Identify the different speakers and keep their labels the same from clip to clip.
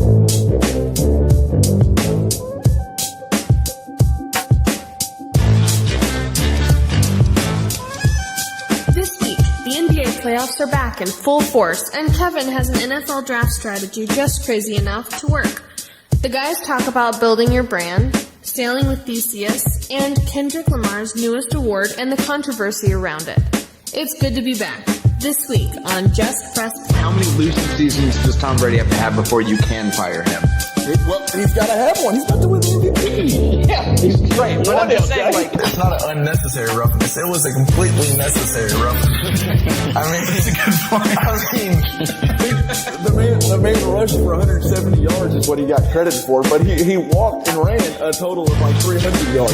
Speaker 1: This week, the NBA playoffs are back in full force, and Kevin has an NFL draft strategy just crazy enough to work. The guys talk about building your brand, sailing with Theseus, and Kendrick Lamar's newest award and the controversy around it. It's good to be back. This week on Just Press Play.
Speaker 2: How many losing seasons does Tom Brady have to have before you can fire him?
Speaker 3: Well, he's got to have one. He's about to win the MVP.
Speaker 2: Yeah, he's right. But I'm just saying, like,
Speaker 3: it's not an unnecessary roughness. It was a completely necessary roughness. I mean, it's a good point. The man rushed for 170 yards is what he got credited for, but he walked and ran a total of like 300 yards.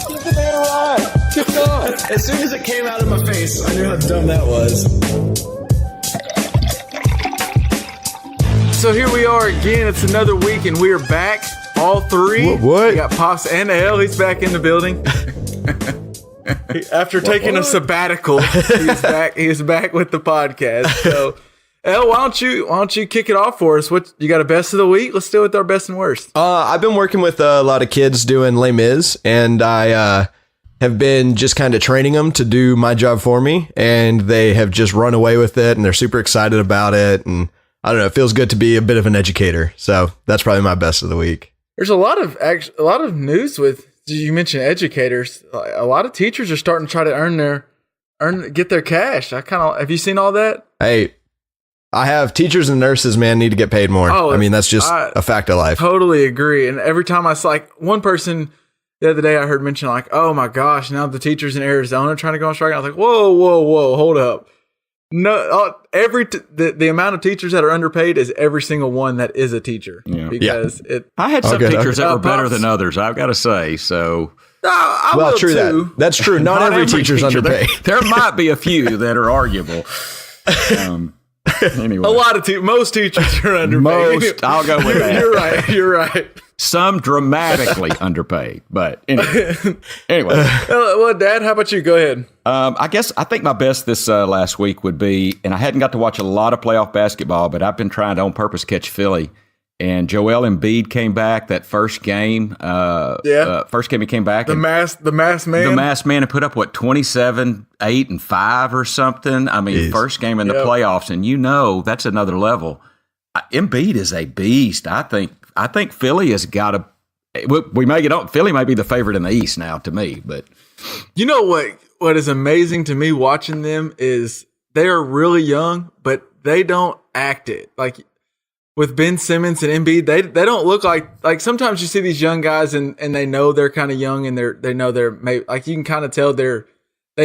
Speaker 3: Give the man a ride. Keep going. As soon as it came out of my face, I knew how dumb that was.
Speaker 4: So here we are again. It's another week, and we are back. All three.
Speaker 5: What?
Speaker 4: We got Pops and L. He's back in the building. After taking a sabbatical, he is back with the podcast. So, L, why don't you kick it off for us? What you got? A best of the week? Let's do it with our best and worst.
Speaker 5: I've been working with a lot of kids doing Les Mis, and I have been just kind of training them to do my job for me, and they have just run away with it, and they're super excited about it, and I don't know. It feels good to be a bit of an educator. So that's probably my best of the week.
Speaker 4: There's a lot of news with, you mentioned educators. A lot of teachers are starting to try to get their cash. Have you seen all that?
Speaker 5: Hey, I have teachers and nurses, man, need to get paid more. I mean, that's just a fact of life.
Speaker 4: Totally agree. And every time I saw, like, one person the other day I heard mention, like, oh my gosh, now the teachers in Arizona are trying to go on strike. I was like, whoa, hold up. No, the amount of teachers that are underpaid is every single one that is a teacher.
Speaker 6: Yeah.
Speaker 4: Because
Speaker 6: I had some teachers that were better than others, I've got to say. So,
Speaker 5: well, true too. That's true. Not every teacher's underpaid.
Speaker 6: There might be a few that are arguable. Anyway,
Speaker 4: most teachers are underpaid.
Speaker 6: I'll go with that.
Speaker 4: You're right.
Speaker 6: Some dramatically underpaid, but anyway.
Speaker 4: Well, Dad, how about you? Go ahead.
Speaker 6: I think my best this last week would be, and I hadn't got to watch a lot of playoff basketball, but I've been trying to on purpose catch Philly. And Joel Embiid came back that first game. First game he came back.
Speaker 4: The masked man.
Speaker 6: The masked man and put up, 27, 8, and 5 or something. I mean, first game in the playoffs, and that's another level. Embiid is a beast. I think Philly has got to. We may get on. Philly may be the favorite in the East now to me, but
Speaker 4: you know what is amazing to me watching them is they are really young, but they don't act it. Like with Ben Simmons and Embiid, they don't look like sometimes you see these young guys and they know they're kind of young and they know they're like you can kind of tell they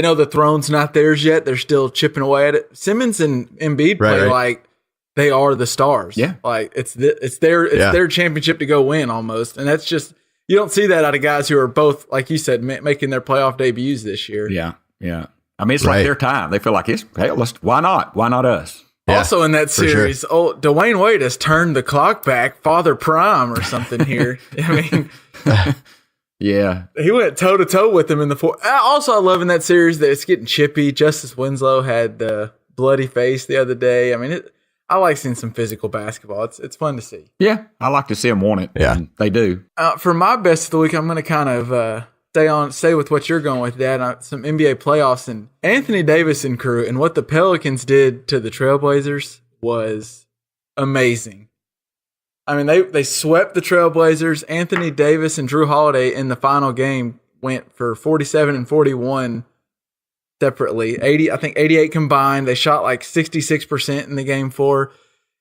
Speaker 4: know the throne's not theirs yet. They're still chipping away at it. Simmons and Embiid play like they are the stars.
Speaker 6: Yeah.
Speaker 4: Like it's their championship to go win almost. And that's just, you don't see that out of guys who are both, like you said, making their playoff debuts this year.
Speaker 6: Yeah. I mean, it's like their time. They feel like why not? Why not us?
Speaker 5: Yeah,
Speaker 4: also in that series, Dwayne Wade has turned the clock back, Father Prime or something here. I mean,
Speaker 6: yeah,
Speaker 4: he went toe to toe with him in the fourth. Also, I love in that series that it's getting chippy. Justice Winslow had the bloody face the other day. I mean, I like seeing some physical basketball. It's fun to see.
Speaker 6: Yeah, I like to see them want it. Yeah, they do.
Speaker 4: For my best of the week, I'm going to kind of stay with what you're going with, Dad. Some NBA playoffs and Anthony Davis and crew, and what the Pelicans did to the Trailblazers was amazing. I mean, they swept the Trailblazers. Anthony Davis and Drew Holiday in the final game went for 47 and 41 separately. 88 combined. They shot like 66% in the game 4.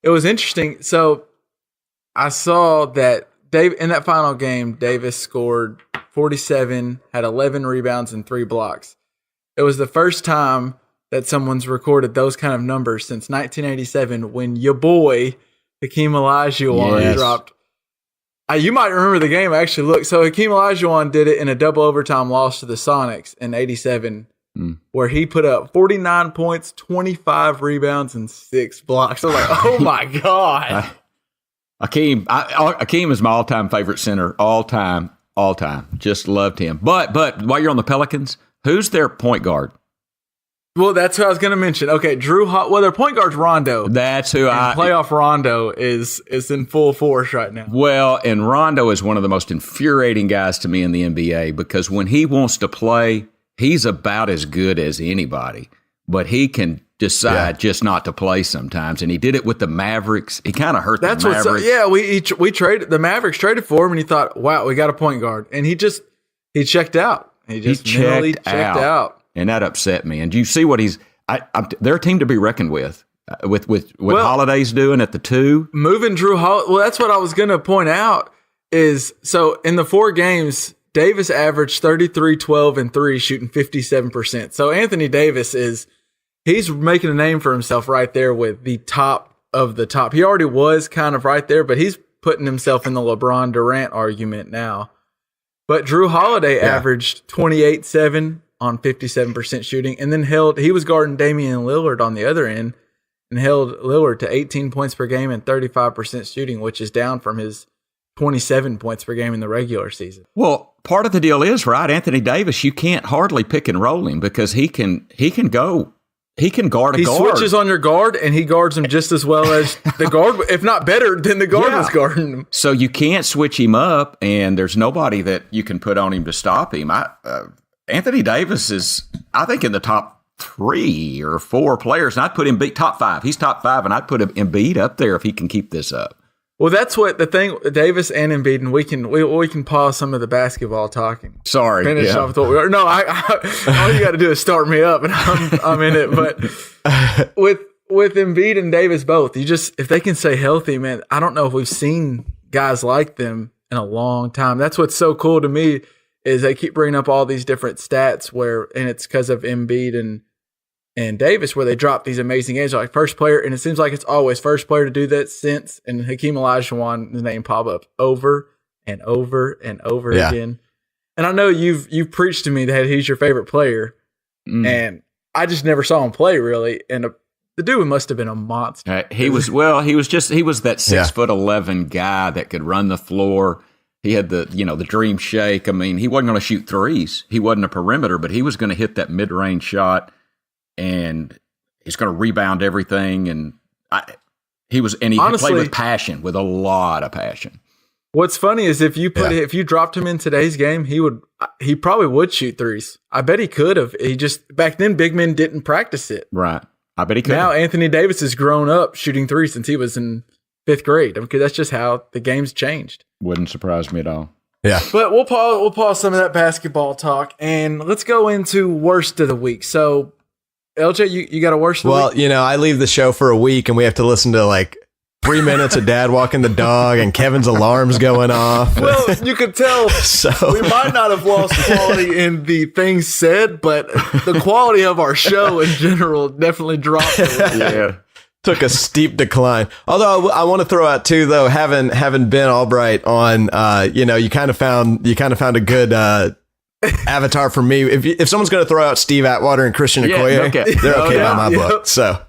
Speaker 4: It was interesting. So I saw that in that final game, Davis scored 47, had 11 rebounds and 3 blocks. It was the first time that someone's recorded those kind of numbers since 1987 when your boy Hakeem Olajuwon dropped. You might remember the game. Actually, look. So Hakeem Olajuwon did it in a double overtime loss to the Sonics in '87, where he put up 49 points, 25 rebounds, and 6 blocks. I was like, oh my god.
Speaker 6: Hakeem is my all-time favorite center, all time. Just loved him. But while you're on the Pelicans, who's their point guard?
Speaker 4: Well, that's who I was going to mention. Okay, their point guard's Rondo.
Speaker 6: That's who
Speaker 4: playoff Rondo is in full force right now.
Speaker 6: Well, and Rondo is one of the most infuriating guys to me in the NBA because when he wants to play, he's about as good as anybody. But he can decide just not to play sometimes, and he did it with the Mavericks. He kind of hurt the Mavericks.
Speaker 4: We traded the Mavericks traded for him, and he thought, "Wow, we got a point guard," and he checked out. He checked out.
Speaker 6: And that upset me. And do you see what they're a team to be reckoned with what Holiday's doing at the 2.
Speaker 4: Moving Drew Holiday. Well, that's what I was going to point out is, so in the 4 games, Davis averaged 33, 12, and 3, shooting 57%. So Anthony Davis he's making a name for himself right there with the top of the top. He already was kind of right there, but he's putting himself in the LeBron Durant argument now. But Drew Holiday averaged 28, 7, on 57% shooting, and then he was guarding Damian Lillard on the other end and held Lillard to 18 points per game and 35% shooting, which is down from his 27 points per game in the regular season.
Speaker 6: Well, part of the deal is, right, Anthony Davis, you can't hardly pick and roll him because he can guard a guard.
Speaker 4: He switches on your guard, and he guards him just as well as the guard, if not better than the guard was guarding him.
Speaker 6: So you can't switch him up, and there's nobody that you can put on him to stop him. Anthony Davis is, I think, in the top 3 or 4 players, and I'd put him top 5. He's top 5, and I'd put Embiid up there if he can keep this up.
Speaker 4: Well, that's what the thing, Davis and Embiid, and we can pause some of the basketball talking.
Speaker 6: Sorry.
Speaker 4: Finish off with what we are. No, all you got to do is start me up, and I'm in it. But with Embiid and Davis both, if they can stay healthy, man, I don't know if we've seen guys like them in a long time. That's what's so cool to me. Is they keep bringing up all these different stats and it's because of Embiid and Davis where they drop these amazing games. They're like first player, and it seems like it's always first player to do that since, and Hakeem Olajuwon's name pop up over and over and over again. And I know you've preached to me that he's your favorite player, and I just never saw him play really. And the dude must have been a monster.
Speaker 6: He was that 6'11" guy that could run the floor. He had the dream shake. I mean, he wasn't going to shoot threes. He wasn't a perimeter, but he was going to hit that mid-range shot, and he's going to rebound everything. And he could play with passion, with a lot of passion.
Speaker 4: What's funny is if you dropped him in today's game, he probably would shoot threes. I bet he could have. He just back then big men didn't practice it.
Speaker 6: Right. I bet he could.
Speaker 4: Now Anthony Davis has grown up shooting threes since he was in 5th grade, because that's just how the game's changed.
Speaker 6: Wouldn't surprise me at all.
Speaker 5: Yeah.
Speaker 4: But we'll pause some of that basketball talk, and let's go into worst of the week. So, LJ, you got a worst of the week?
Speaker 5: Well, I leave the show for a week, and we have to listen to like 3 minutes of Dad walking the dog and Kevin's alarms going off.
Speaker 4: Well, you could tell we might not have lost quality in the things said, but the quality of our show in general definitely dropped.
Speaker 5: Yeah. Took a steep decline. Although I want to throw out too, though, having Ben Albright on, you kind of found a good avatar for me. If someone's going to throw out Steve Atwater and Christian Okoye, they're okay by my book. So,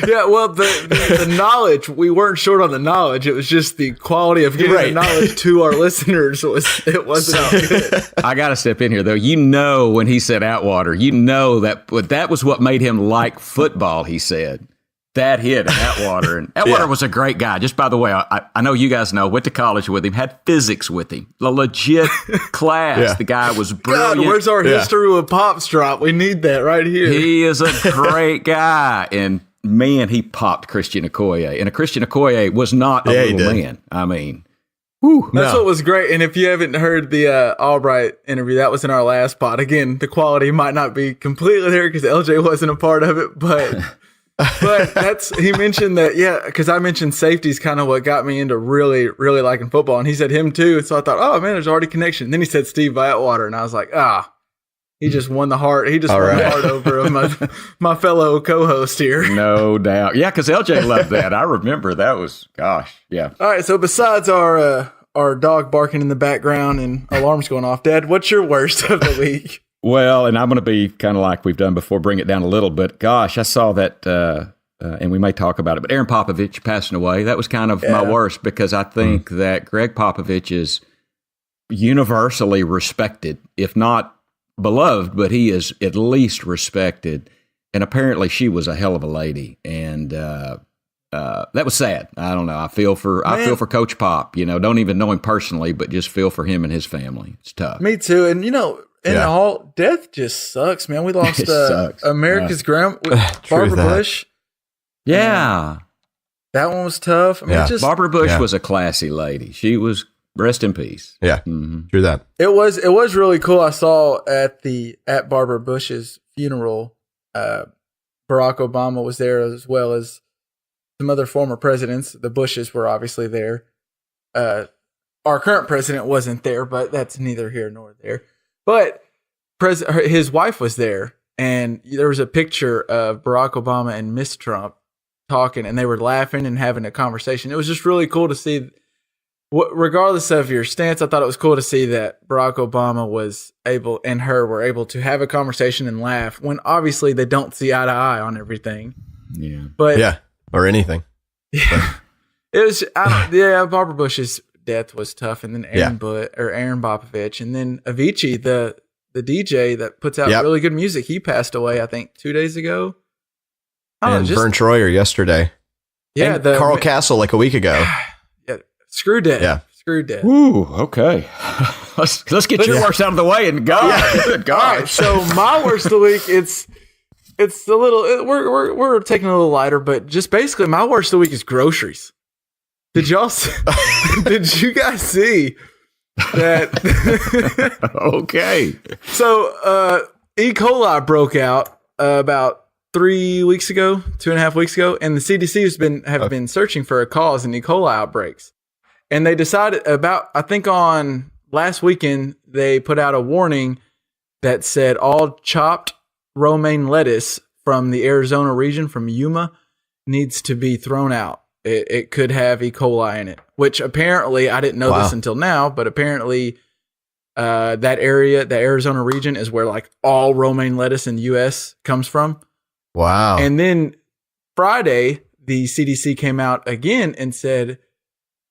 Speaker 4: well, the knowledge, we weren't short on the knowledge. It was just the quality of getting the knowledge to our listeners. It wasn't good.
Speaker 6: I got to step in here though. When he said Atwater, that was what made him like football. He said. That hit Atwater. And Atwater was a great guy. Just by the way, I know you guys know, went to college with him, had physics with him. The legit class. Yeah. The guy was brilliant.
Speaker 4: God, where's our history with Pops drop? We need that right here.
Speaker 6: He is a great guy. And man, he popped Christian Okoye. And Christian Okoye was not a little man. I mean,
Speaker 4: that's what was great. And if you haven't heard the Albright interview, that was in our last pod. Again, the quality might not be completely there because LJ wasn't a part of it, but he mentioned that, because I mentioned safety is kind of what got me into really, really liking football. And he said him too. So I thought, oh man, there's already connection. And then he said Steve Atwater. And I was like, he just won the heart. He just won the heart over of my fellow co-host here.
Speaker 6: No doubt. Yeah, because LJ loved that. I remember that was, gosh, yeah.
Speaker 4: All right. So besides our dog barking in the background and alarms going off, Dad, what's your worst of the week?
Speaker 6: Well, and I'm going to be kind of like we've done before, bring it down a little bit. Gosh, I saw that, and we may talk about it, but Aaron Popovich passing away. That was kind of my worst because I think that Greg Popovich is universally respected, if not beloved, but he is at least respected. and apparently she was a hell of a lady, and that was sad. I don't know. I feel for Coach Pop. Don't even know him personally, but just feel for him and his family. It's tough.
Speaker 4: Me too. And all death just sucks, man. We lost America's Barbara Bush.
Speaker 6: Yeah,
Speaker 4: that one was tough. I mean,
Speaker 6: Barbara Bush was a classy lady. She was. Rest in peace.
Speaker 5: Yeah, True that.
Speaker 4: It was really cool. I saw at Barbara Bush's funeral, Barack Obama was there, as well as some other former presidents. The Bushes were obviously there. Our current president wasn't there, but that's neither here nor there. But his wife was there, and there was a picture of Barack Obama and Miss Trump talking, and they were laughing and having a conversation. It was just really cool to see. Regardless of your stance, I thought it was cool to see that Barack Obama were able to have a conversation and laugh when obviously they don't see eye to eye on everything.
Speaker 6: Yeah.
Speaker 4: But
Speaker 5: or anything.
Speaker 4: Yeah. It was Barbara Bush's death was tough, and then Aaron Bopovich, and then Avicii, the DJ that puts out really good music, he passed away I think 2 days ago.
Speaker 5: And Vern Troyer yesterday.
Speaker 4: Yeah,
Speaker 5: and Carl Castle like a week ago.
Speaker 4: Screw dead.
Speaker 5: Yeah.
Speaker 4: Screw dead.
Speaker 6: Ooh, okay. Let's get your worst out of the way and go.
Speaker 4: Good God. All right, so my worst of the week, it's a little. We're taking a little lighter, but just basically, my worst of the week is groceries. Did y'all? Did you guys see that?
Speaker 6: Okay.
Speaker 4: So E. coli broke out about 3 weeks ago, 2.5 weeks ago, and the CDC has been searching for a cause in E. coli outbreaks. And they decided I think on last weekend, they put out a warning that said all chopped romaine lettuce from the Arizona region, from Yuma, needs to be thrown out. It could have E. coli in it, which apparently, I didn't know this until now, but apparently that area, the Arizona region, is where like all romaine lettuce in the U.S. comes from.
Speaker 5: Wow.
Speaker 4: And then Friday, the CDC came out again and said,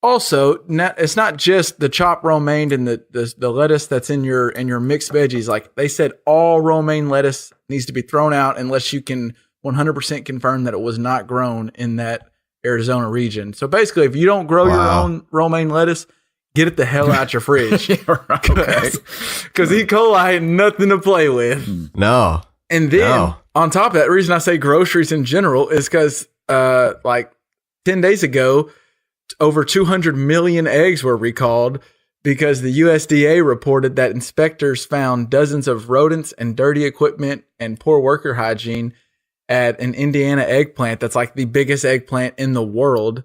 Speaker 4: also, it's not just the chopped romaine and the lettuce that's in your mixed veggies. Like they said, all romaine lettuce needs to be thrown out unless you can 100% confirm that it was not grown in that Arizona region. So basically, if you don't grow your own romaine lettuce, get it the hell out your fridge. Because E. coli ain't nothing to play with.
Speaker 5: No.
Speaker 4: And then on top of that, the reason I say groceries in general is because like 10 days ago, over 200 million eggs were recalled because the USDA reported that inspectors found dozens of rodents and dirty equipment and poor worker hygiene at an Indiana egg plant that's like the biggest egg plant in the world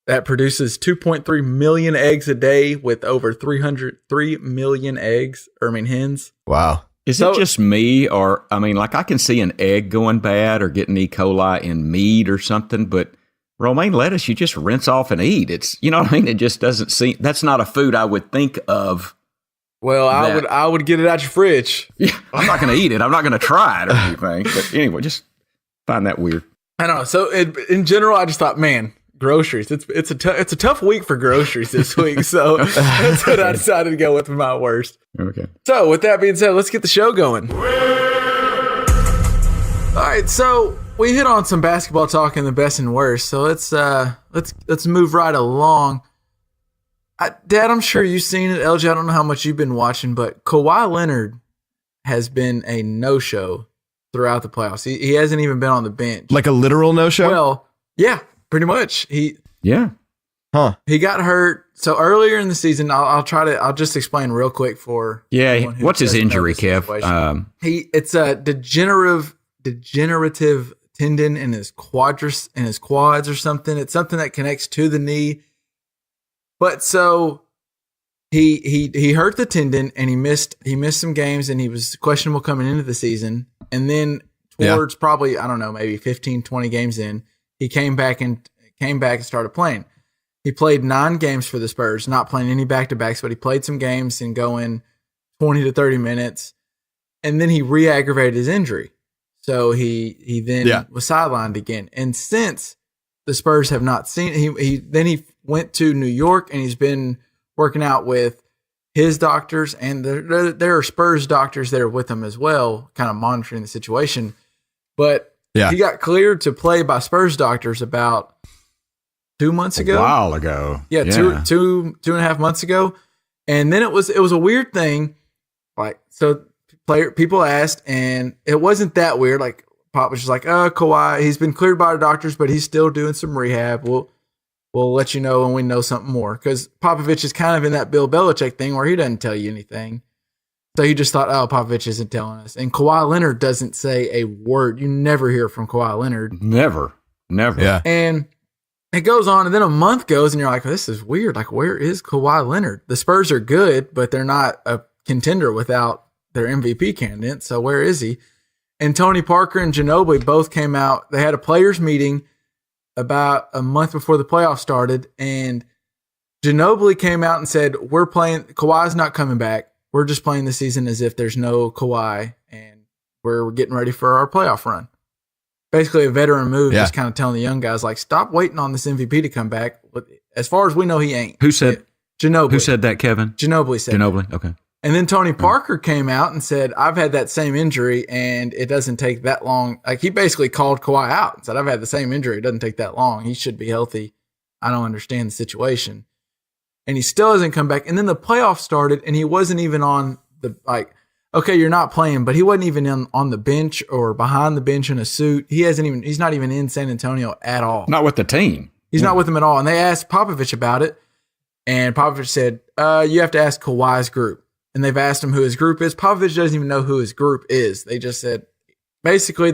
Speaker 4: that produces 2.3 million eggs a day with over 3 million hens.
Speaker 5: Wow.
Speaker 6: Is it just me, or like I can see an egg going bad or getting E. coli in meat or something, but romaine lettuce, you just rinse off and eat. It's, you know what I mean? It just doesn't seem, that's not a food I would think of.
Speaker 4: Well, I would get it out your fridge.
Speaker 6: Yeah, I'm not going to eat it. I'm not going to try it or anything. But anyway, just find that weird.
Speaker 4: I don't know. So in general, I just thought, man, groceries. It's a tough week for groceries this week. So that's what I decided to go with for my worst.
Speaker 6: Okay.
Speaker 4: So with that being said, let's get the show going. All right, so we hit on some basketball talk in the best and worst. So let's move right along. Dad, I'm sure you've seen it. LJ, I don't know how much you've been watching, but Kawhi Leonard has been a no-show throughout the playoffs. He hasn't even been on the bench.
Speaker 5: Like a literal no-show?
Speaker 4: Well, yeah, pretty much. He got hurt. So earlier in the season, I'll just explain real quick for
Speaker 6: what's his injury, Kev?
Speaker 4: It's a degenerative tendon in his quads or something. It's something that connects to the knee. But so he hurt the tendon and he missed some games and he was questionable coming into the season. And then towards probably, I don't know, maybe 15, 20 games in, he came back and started playing. He played 9 games for the Spurs, not playing any back-to-backs, but he played some games and going 20 to 30 minutes. And then he re-aggravated his injury. So he then was sidelined again. And since the Spurs have not seen he went to New York and he's been working out with his doctors, and there are Spurs doctors there with him as well, kind of monitoring the situation. But He got cleared to play by Spurs doctors about 2 months ago.
Speaker 6: A while ago.
Speaker 4: Yeah, two and a half months ago. And then it was a weird thing. Like, so people asked, and it wasn't that weird. Like, Pop was just like, Kawhi, he's been cleared by the doctors, but he's still doing some rehab. We'll let you know when we know something more. Because Popovich is kind of in that Bill Belichick thing where he doesn't tell you anything. So you just thought, Popovich isn't telling us. And Kawhi Leonard doesn't say a word. You never hear from Kawhi Leonard.
Speaker 6: Never.
Speaker 5: Yeah.
Speaker 4: And it goes on, and then a month goes, and you're like, this is weird. Like, where is Kawhi Leonard? The Spurs are good, but they're not a contender without their MVP candidate. So where is he? And Tony Parker and Ginobili both came out. They had a players meeting about a month before the playoffs started, and Ginobili came out and said, Kawhi's not coming back. We're just playing the season as if there's no Kawhi, and we're getting ready for our playoff run. Basically a veteran move, just kind of telling the young guys, like, stop waiting on this MVP to come back. As far as we know, he ain't.
Speaker 6: Who said
Speaker 4: Ginobili.
Speaker 6: Who said that, Kevin?
Speaker 4: Ginobili said
Speaker 6: Ginobili, okay.
Speaker 4: And then Tony Parker came out and said, I've had that same injury, and it doesn't take that long. Like, he basically called Kawhi out and said, I've had the same injury. It doesn't take that long. He should be healthy. I don't understand the situation. And he still hasn't come back. And then the playoffs started, and he wasn't even on the, like, okay, you're not playing, but he wasn't even on the bench or behind the bench in a suit. He's not even in San Antonio at all.
Speaker 6: Not with the team.
Speaker 4: He's not with them at all. And they asked Popovich about it, and Popovich said, you have to ask Kawhi's group. And they've asked him who his group is. Popovich doesn't even know who his group is. They just said, basically,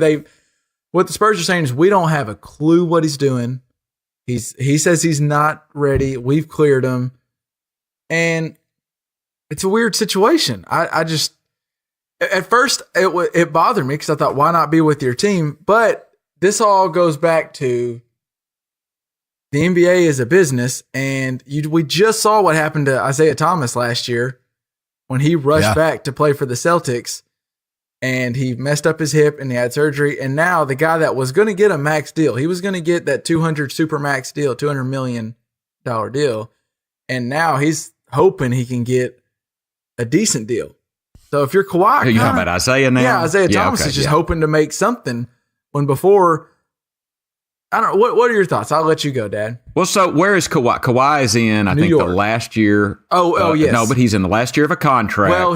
Speaker 4: what the Spurs are saying is, we don't have a clue what he's doing. He says he's not ready. We've cleared him. And it's a weird situation. I just, at first, it bothered me because I thought, why not be with your team? But this all goes back to the NBA is a business. And we just saw what happened to Isaiah Thomas last year, when he rushed back to play for the Celtics, and he messed up his hip and he had surgery. And now the guy that was going to get a max deal, he was going to get that 200 super max deal, $200 million deal. And now he's hoping he can get a decent deal. So if you're Kawhi,
Speaker 6: Are you talking about Isaiah now?
Speaker 4: Yeah, Isaiah Thomas is just hoping to make something, when before, I don't know. What are your thoughts? I'll let you go, Dad.
Speaker 6: Well, so where is Kawhi? Kawhi is in, I think, the last year.
Speaker 4: Yes.
Speaker 6: No, but he's in the last year of a contract.
Speaker 4: Well,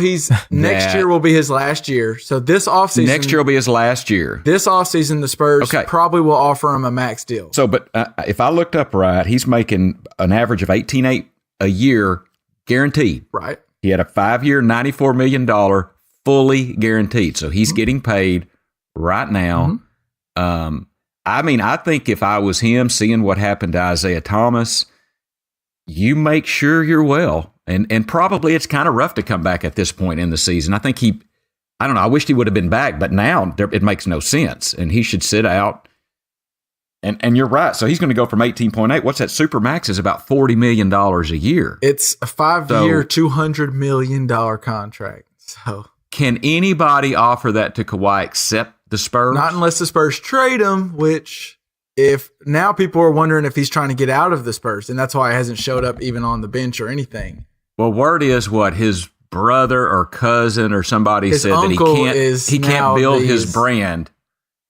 Speaker 4: next year will be his last year. So this offseason.
Speaker 6: Next year will be his last year.
Speaker 4: This offseason, the Spurs probably will offer him a max deal.
Speaker 6: So, but if I looked up right, he's making an average of $18.8 a year guaranteed.
Speaker 4: Right.
Speaker 6: He had a 5-year, $94 million fully guaranteed. So he's getting paid right now. I mean, I think if I was him, seeing what happened to Isaiah Thomas, you make sure you're well. And probably it's kind of rough to come back at this point in the season. I think I don't know, I wished he would have been back, but now it makes no sense. And he should sit out. And you're right. So he's going to go from 18.8. What's that? Supermax is about $40 million a year.
Speaker 4: It's a 5-year, $200 million contract. So
Speaker 6: can anybody offer that to Kawhi except the Spurs?
Speaker 4: Not unless the Spurs trade him, which if now people are wondering if he's trying to get out of the Spurs, and that's why he hasn't showed up even on the bench or anything.
Speaker 6: Well, word is what his brother or cousin or somebody said that he can't build his brand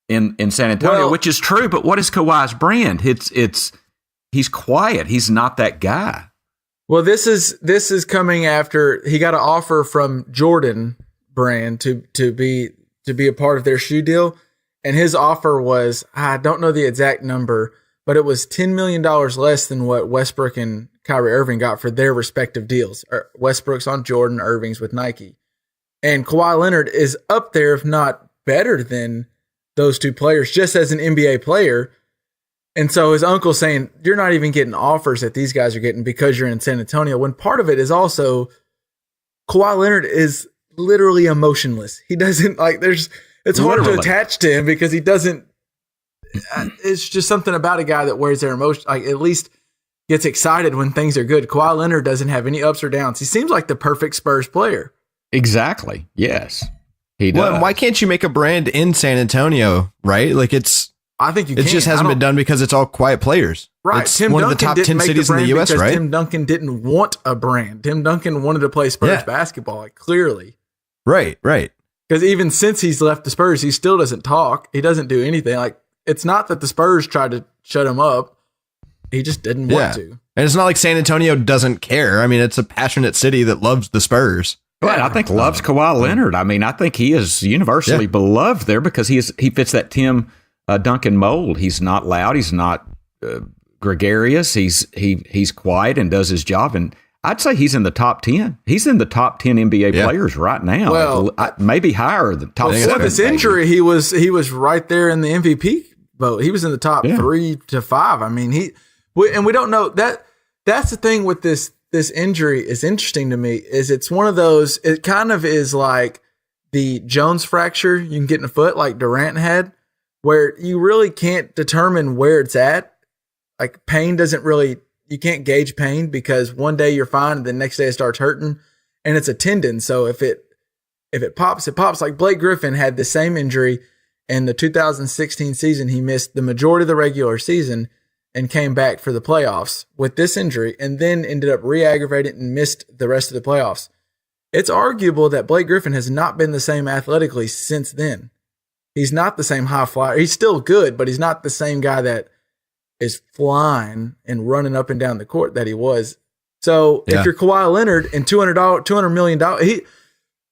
Speaker 6: in San Antonio, which is true. But what is Kawhi's brand? He's quiet. He's not that guy.
Speaker 4: Well, this is coming after he got an offer from Jordan Brand to be a part of their shoe deal. And his offer was, I don't know the exact number, but it was $10 million less than what Westbrook and Kyrie Irving got for their respective deals. Westbrook's on Jordan, Irving's with Nike. And Kawhi Leonard is up there, if not better than those two players, just as an NBA player. And so his uncle's saying, you're not even getting offers that these guys are getting because you're in San Antonio. When part of it is also Kawhi Leonard is literally emotionless. He doesn't it's hard to attach to him because he doesn't, it's just something about a guy that wears their emotion, like at least gets excited when things are good. Kawhi Leonard doesn't have any ups or downs. He seems like the perfect Spurs player.
Speaker 6: Exactly. Yes. He does.
Speaker 5: Well, why can't you make a brand in San Antonio, right? Like
Speaker 4: I think you
Speaker 5: can. It just hasn't been done because it's all quiet players.
Speaker 4: Right.
Speaker 5: It's one of the top 10 cities in the U.S., right?
Speaker 4: Tim Duncan didn't want a brand. Tim Duncan wanted to play Spurs basketball, clearly.
Speaker 5: Right.
Speaker 4: Because even since he's left the Spurs, he still doesn't talk. He doesn't do anything. Like, it's not that the Spurs tried to shut him up. He just didn't want to.
Speaker 5: And it's not like San Antonio doesn't care. I mean, it's a passionate city that loves the Spurs.
Speaker 6: But I think loves Kawhi Leonard. I mean, I think he is universally beloved there because he fits that Tim Duncan mold. He's not loud. He's not gregarious. He's quiet and does his job. And I'd say he's in the top 10. He's in the top 10 NBA players right now.
Speaker 4: Well,
Speaker 6: maybe higher than top 7.
Speaker 4: Before this injury, he was right there in the MVP vote. He was in the top 3 to 5. I mean, we don't know that. That's the thing with this injury is interesting to me. Is it's one of those. It kind of is like the Jones fracture you can get in a foot, like Durant had, where you really can't determine where it's at. Like pain doesn't really. You can't gauge pain because one day you're fine and the next day it starts hurting, and it's a tendon. So if it pops, it pops. Like Blake Griffin had the same injury in the 2016 season. He missed the majority of the regular season and came back for the playoffs with this injury and then ended up re-aggravated and missed the rest of the playoffs. It's arguable that Blake Griffin has not been the same athletically since then. He's not the same high flyer. He's still good, but he's not the same guy that is flying and running up and down the court that he was. So if you're Kawhi Leonard and $200 million,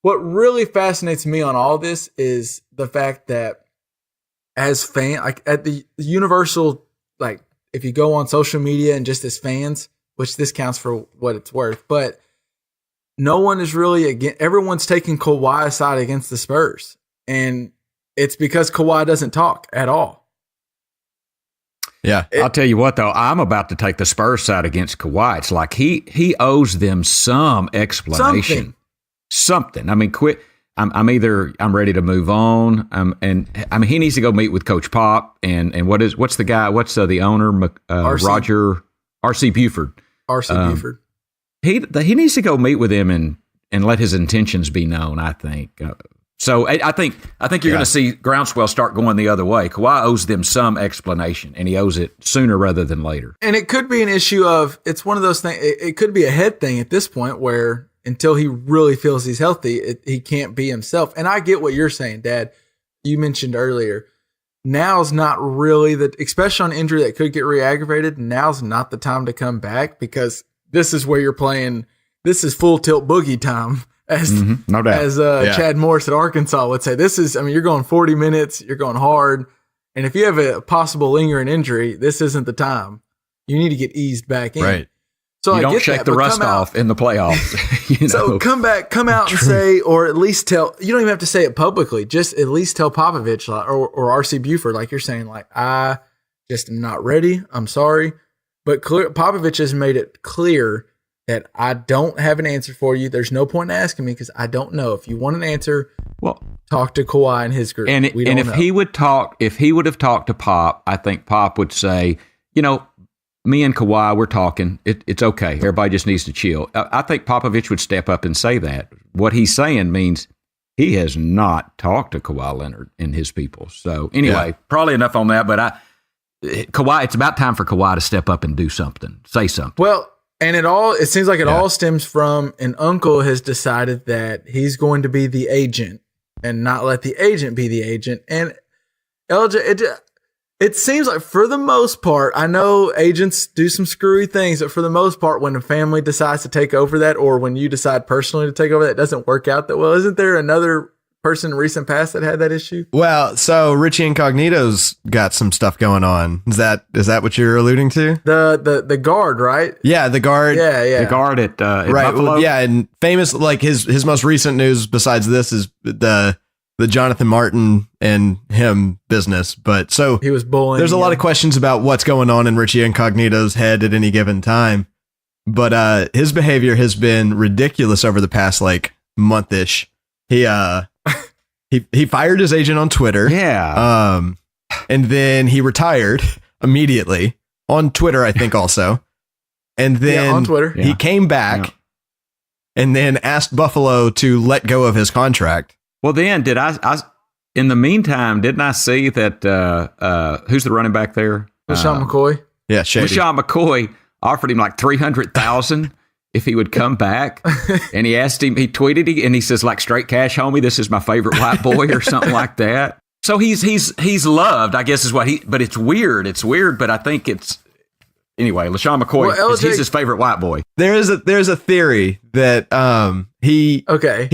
Speaker 4: what really fascinates me on all this is the fact that as fan, like at the universal, like if you go on social media and just as fans, which this counts for what it's worth, but no one is really everyone's taking Kawhi's side against the Spurs. And it's because Kawhi doesn't talk at all.
Speaker 5: Yeah.
Speaker 6: I'll tell you what, though, I'm about to take the Spurs side against Kawhi. It's like he owes them some explanation. Something. I mean, quit. I'm ready to move on. And I mean, he needs to go meet with Coach Pop and what's the guy? What's the owner? Roger RC Buford.
Speaker 4: Buford.
Speaker 6: He needs to go meet with him and let his intentions be known. I think. So I think you're going to see groundswell start going the other way. Kawhi owes them some explanation, and he owes it sooner rather than later.
Speaker 4: And it could be an issue of it's one of those things. It could be a head thing at this point where until he really feels he's healthy, he can't be himself. And I get what you're saying, Dad. You mentioned earlier. Now's not really especially on injury that could get re-aggravated. Now's not the time to come back because this is where you're playing. This is full tilt boogie time.
Speaker 6: No doubt.
Speaker 4: As Chad Morris at Arkansas would say, you're going 40 minutes, you're going hard. And if you have a possible lingering injury, this isn't the time. You need to get eased back in.
Speaker 5: Right.
Speaker 6: So you don't shake the rust off in the playoffs.
Speaker 4: So come out and say, or at least tell, you don't even have to say it publicly, just at least tell Popovich or RC Buford, like you're saying, like, I just am not ready. I'm sorry. But Popovich has made it clear that I don't have an answer for you. There's no point in asking me because I don't know. If you want an answer, talk to Kawhi and his group.
Speaker 6: And if he would have talked to Pop, I think Pop would say, me and Kawhi, we're talking. It's okay. Everybody just needs to chill. I think Popovich would step up and say that. What he's saying means he has not talked to Kawhi Leonard and his people. So anyway, probably enough on that. But Kawhi, it's about time for Kawhi to step up and do something, say something.
Speaker 4: Well. And it seems like it all stems from an uncle has decided that he's going to be the agent and not let the agent be the agent. And LJ, it seems like for the most part, I know agents do some screwy things, but for the most part, when a family decides to take over that, or when you decide personally to take over that, it doesn't work out that well. Isn't there another person in recent past that had that issue?
Speaker 5: Well, so Richie Incognito's got some stuff going on. Is that what you're alluding to?
Speaker 4: The guard, right?
Speaker 5: Yeah, the guard.
Speaker 4: Yeah.
Speaker 6: The guard at
Speaker 5: right.
Speaker 6: Buffalo.
Speaker 5: Yeah, and famous, like his most recent news besides this is the Jonathan Martin and him business. But so
Speaker 4: he was bullying.
Speaker 5: There's a lot of questions about what's going on in Richie Incognito's head at any given time. But his behavior has been ridiculous over the past like month-ish. He fired his agent on Twitter.
Speaker 6: Yeah.
Speaker 5: And then he retired immediately on Twitter, I think also. And then
Speaker 4: on Twitter.
Speaker 5: He came back and then asked Buffalo to let go of his contract.
Speaker 6: Well, then in the meantime, didn't I see that who's the running back there?
Speaker 4: LaShawn McCoy.
Speaker 5: Yeah, Shady.
Speaker 6: LaShawn McCoy offered him like $300,000 if he would come back. And he asked him, he tweeted, and he says, like, straight cash, homie, this is my favorite white boy or something like that. So he's loved, I guess is what but it's weird. It's weird, but I think it's, anyway, LaShawn McCoy, he's his favorite white boy.
Speaker 5: There's a theory that he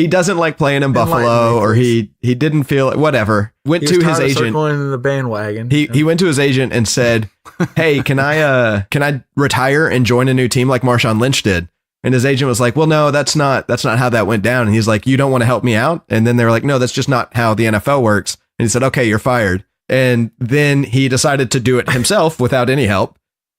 Speaker 5: doesn't like playing in Buffalo, or he didn't feel it, whatever. Went to his agent.
Speaker 4: Going in the bandwagon.
Speaker 5: He went to his agent and said, "Hey, can I retire and join a new team like Marshawn Lynch did?" And his agent was like, "Well, no, that's not how that went down." And he's like, "You don't want to help me out?" And then they were like, "No, that's just not how the NFL works." And he said, "Okay, you're fired." And then he decided to do it himself without any help.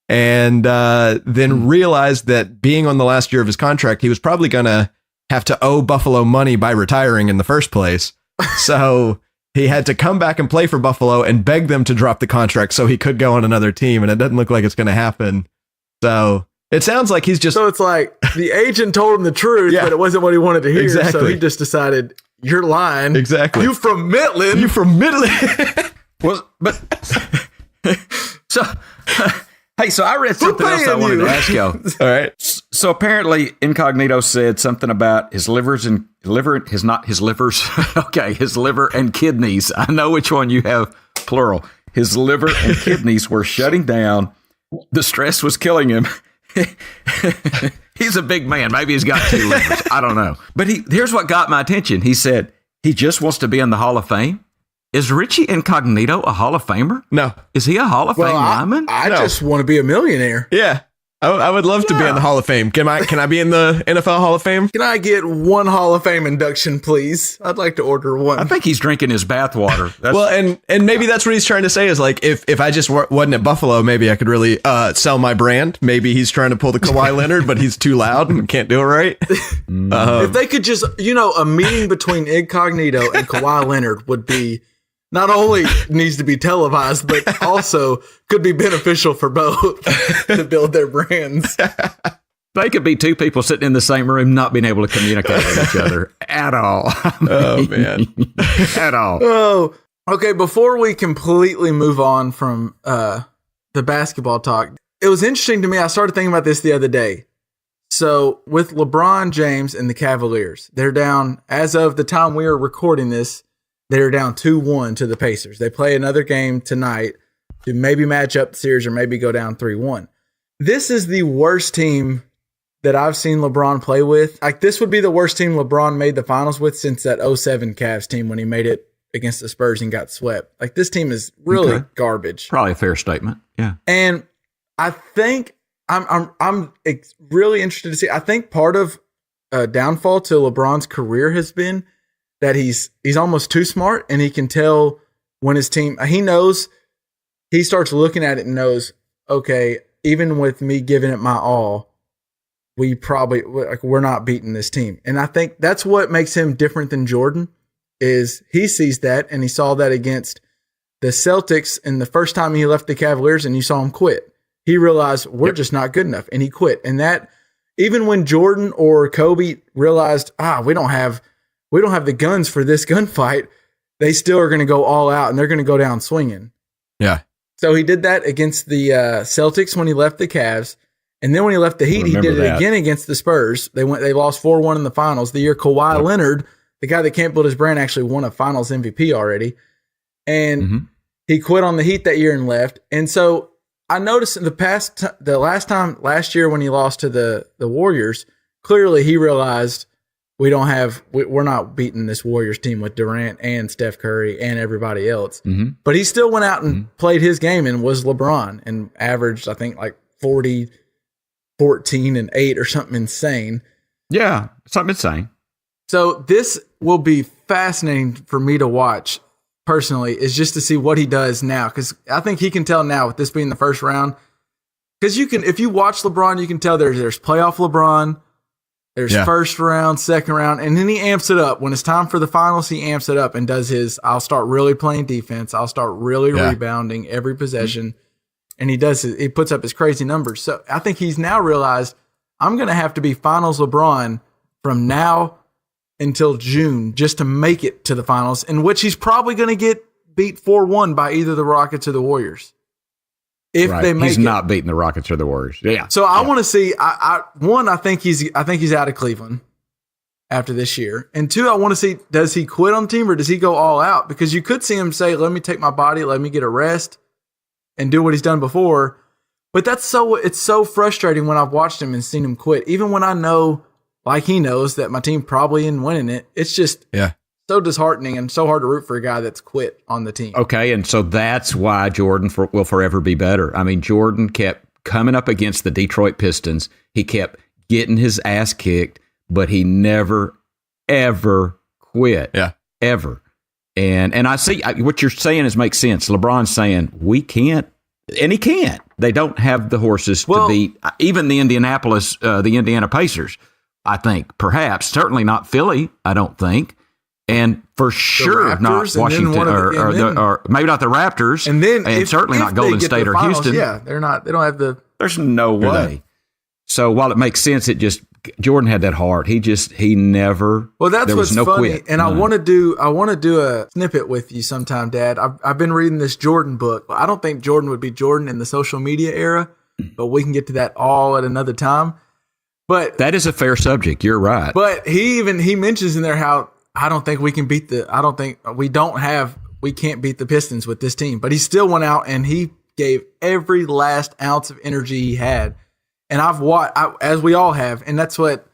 Speaker 5: And then realized that being on the last year of his contract, he was probably going to have to owe Buffalo money by retiring in the first place. So he had to come back and play for Buffalo and beg them to drop the contract so he could go on another team. And it doesn't look like it's going to happen. So it sounds like he's just...
Speaker 4: So it's like the agent told him the truth, but it wasn't what he wanted to hear.
Speaker 5: Exactly.
Speaker 4: So he just decided, you're lying.
Speaker 5: Exactly.
Speaker 4: You from Midland.
Speaker 6: Well, but... So... Hey, so I read something else I wanted to ask y'all.
Speaker 5: All right.
Speaker 6: So apparently Incognito said something about his liver and kidneys. I know which one you have, plural. His liver and kidneys were shutting down. The stress was killing him. He's a big man. Maybe he's got 2 livers. I don't know. But here's what got my attention. He said he just wants to be in the Hall of Fame. Is Richie Incognito a Hall of Famer?
Speaker 5: No.
Speaker 6: Is he a Hall of Fame lineman?
Speaker 4: I just want to be a millionaire.
Speaker 5: Yeah. I would love to be in the Hall of Fame. Can I be in the NFL Hall of Fame?
Speaker 4: Can I get 1 Hall of Fame induction, please? I'd like to order 1.
Speaker 6: I think he's drinking his bathwater.
Speaker 5: Well, and maybe that's what he's trying to say is like, if I just wasn't at Buffalo, maybe I could really sell my brand. Maybe he's trying to pull the Kawhi Leonard, but he's too loud and can't do it right.
Speaker 4: If they could just, a meeting between Incognito and Kawhi Leonard would be... Not only needs to be televised, but also could be beneficial for both to build their brands.
Speaker 6: They could be 2 people sitting in the same room, not being able to communicate with each other at all.
Speaker 5: Oh, man.
Speaker 6: At all.
Speaker 4: Oh, okay. Before we completely move on from the basketball talk, it was interesting to me. I started thinking about this the other day. So with LeBron James and the Cavaliers, they're down, as of the time we are recording this, they're down 2-1 to the Pacers. They play another game tonight to maybe match up the series or maybe go down 3-1. This is the worst team that I've seen LeBron play with. Like, this would be the worst team LeBron made the finals with since that 2007 Cavs team when he made it against the Spurs and got swept. Like, this team is really garbage.
Speaker 6: Probably a fair statement. Yeah.
Speaker 4: And I think I'm really interested to see. I think part of a downfall to LeBron's career has been that he's almost too smart, and he can tell when his team, he starts looking at it and knows, okay, even with me giving it my all, we're not beating this team. And I think that's what makes him different than Jordan, is he sees that, and he saw that against the Celtics in the first time he left the Cavaliers, and you saw him quit. He realized we're just not good enough, and he quit. And that, even when Jordan or Kobe realized, we don't have the guns for this gunfight, they still are going to go all out and they're going to go down swinging.
Speaker 5: Yeah.
Speaker 4: So he did that against the Celtics when he left the Cavs. And then when he left the Heat, he did it again against the Spurs. They lost 4-1 in the finals. The year Kawhi Leonard, the guy that can't build his brand, actually won a finals MVP already. And he quit on the Heat that year and left. And so I noticed in last year when he lost to the Warriors, clearly he realized, we're not beating this Warriors team with Durant and Steph Curry and everybody else. Mm-hmm. But he still went out and played his game and was LeBron and averaged, I think, like 40, 14, and 8 or something insane.
Speaker 6: Yeah, something insane.
Speaker 4: So this will be fascinating for me to watch personally, is just to see what he does now. Because I think he can tell now, with this being the first round. Because if you watch LeBron, you can tell there's playoff LeBron. There's first round, second round, and then he amps it up. When it's time for the finals, he amps it up and does I'll start really playing defense. I'll start really rebounding every possession. And he puts up his crazy numbers. So I think he's now realized, I'm going to have to be finals LeBron from now until June just to make it to the finals, in which he's probably going to get beat 4-1 by either the Rockets or the Warriors. if they make
Speaker 6: he's
Speaker 4: it.
Speaker 6: not beating the Rockets or the Warriors. Yeah.
Speaker 4: So I want to see. I think he's out of Cleveland after this year, and two, I want to see, does he quit on the team or does he go all out? Because you could see him say, "Let me take my body, let me get a rest, and do what he's done before." But it's so frustrating when I've watched him and seen him quit, even when I know, like he knows, that my team probably isn't winning it. It's just so disheartening and so hard to root for a guy that's quit on the team.
Speaker 6: Okay, and so that's why Jordan will forever be better. I mean, Jordan kept coming up against the Detroit Pistons. He kept getting his ass kicked, but he never, ever quit.
Speaker 5: Yeah.
Speaker 6: Ever. And I see what you're saying makes sense. LeBron's saying, we can't, and he can't. They don't have the horses to beat even the Indiana Pacers, I think. Perhaps. Certainly not Philly, I don't think. And for sure not Washington or maybe not the Raptors. And certainly not Golden State or
Speaker 4: finals,
Speaker 6: Houston.
Speaker 4: Yeah, they're not. They don't have the.
Speaker 6: There's no way. So while it makes sense, Jordan had that heart. He never.
Speaker 4: Well, that's
Speaker 6: there was
Speaker 4: what's
Speaker 6: no
Speaker 4: funny,
Speaker 6: quit.
Speaker 4: and I want to do a snippet with you sometime, Dad. I've been reading this Jordan book. I don't think Jordan would be Jordan in the social media era, but we can get to that all at another time. But
Speaker 6: that is a fair subject. You're right.
Speaker 4: But he mentions in there how I don't think we can beat we can't beat the Pistons with this team. But he still went out and he gave every last ounce of energy he had. And I've watched, as we all have, and that's what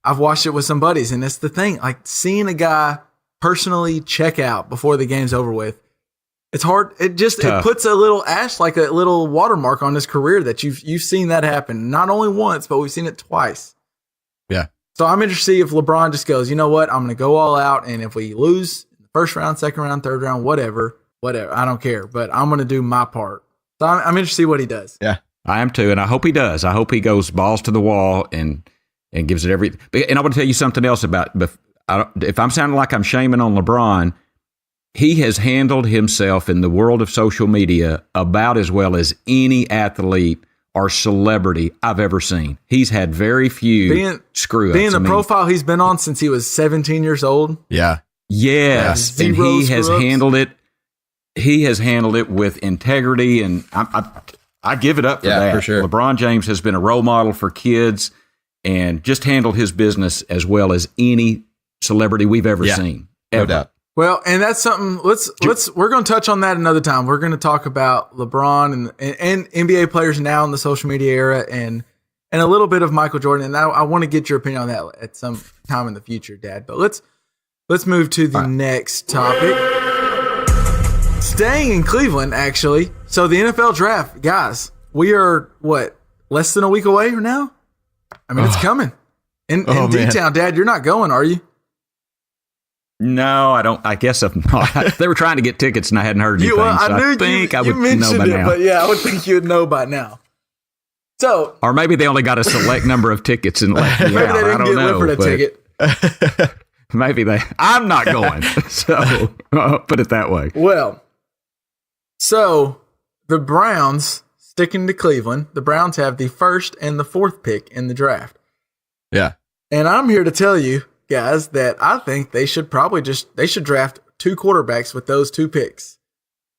Speaker 4: I've watched it with some buddies. And that's the thing, like seeing a guy personally check out before the game's over with. It's hard. It puts a little like a little watermark on his career that you've seen that happen not only once, but we've seen it twice.
Speaker 5: Yeah.
Speaker 4: So I'm interested to see if LeBron just goes, you know what, I'm going to go all out, and if we lose in the first round, second round, third round, whatever, I don't care, but I'm going to do my part. So I'm interested to see what he does.
Speaker 5: Yeah.
Speaker 6: I am too, and I hope he does. I hope he goes balls to the wall and gives it everything. And I want to tell you something else about, if I'm sounding like I'm shaming on LeBron, he has handled himself in the world of social media about as well as any athlete or celebrity I've ever seen. He's had very few screw-ups.
Speaker 4: Being the profile he's been on since he was 17 years old.
Speaker 5: Yeah.
Speaker 6: Yes, and he has handled it. He has handled it with integrity, and I give it up for that.
Speaker 5: For sure.
Speaker 6: LeBron James has been a role model for kids and just handled his business as well as any celebrity we've ever seen. Ever.
Speaker 5: No doubt.
Speaker 4: Well, and that's something. We're going to touch on that another time. We're going to talk about LeBron and NBA players now in the social media era, and a little bit of Michael Jordan. And I want to get your opinion on that at some time in the future, Dad. But let's move to the next topic. Staying in Cleveland, actually. So the NFL draft, guys, we are less than a week away now. I mean, it's coming in D-Town. Dad, you're not going, are you?
Speaker 6: No, I don't. I guess I'm not. They were trying to get tickets, and I hadn't heard anything. I think I would know by now.
Speaker 4: But yeah, I would think you would know by now. So,
Speaker 6: or maybe they only got a select number of tickets and let me out. I don't know.
Speaker 4: A ticket.
Speaker 6: Maybe I'm not going. So put it that way.
Speaker 4: Well, so the Browns sticking to Cleveland. The Browns have the first and the fourth pick in the draft.
Speaker 5: Yeah,
Speaker 4: and I'm here to tell you, guys, that I think they should draft two quarterbacks with those two picks.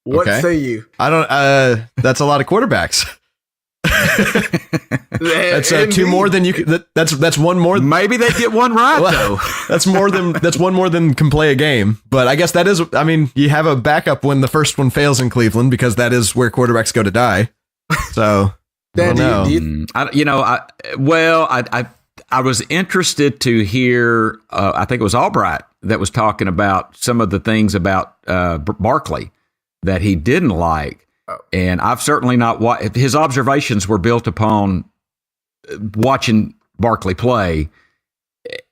Speaker 4: What say you?
Speaker 5: I don't. That's a lot of quarterbacks. That's two more than you. That's one more.
Speaker 6: Maybe they get one right though.
Speaker 5: That's one more than can play a game. But I guess that is. I mean, you have a backup when the first one fails in Cleveland because that is where quarterbacks go to die. So I don't know. I was interested to hear, I think it was Albright that was talking about some of the things about Barkley that he didn't like. And I've certainly not his observations were built upon watching Barkley play.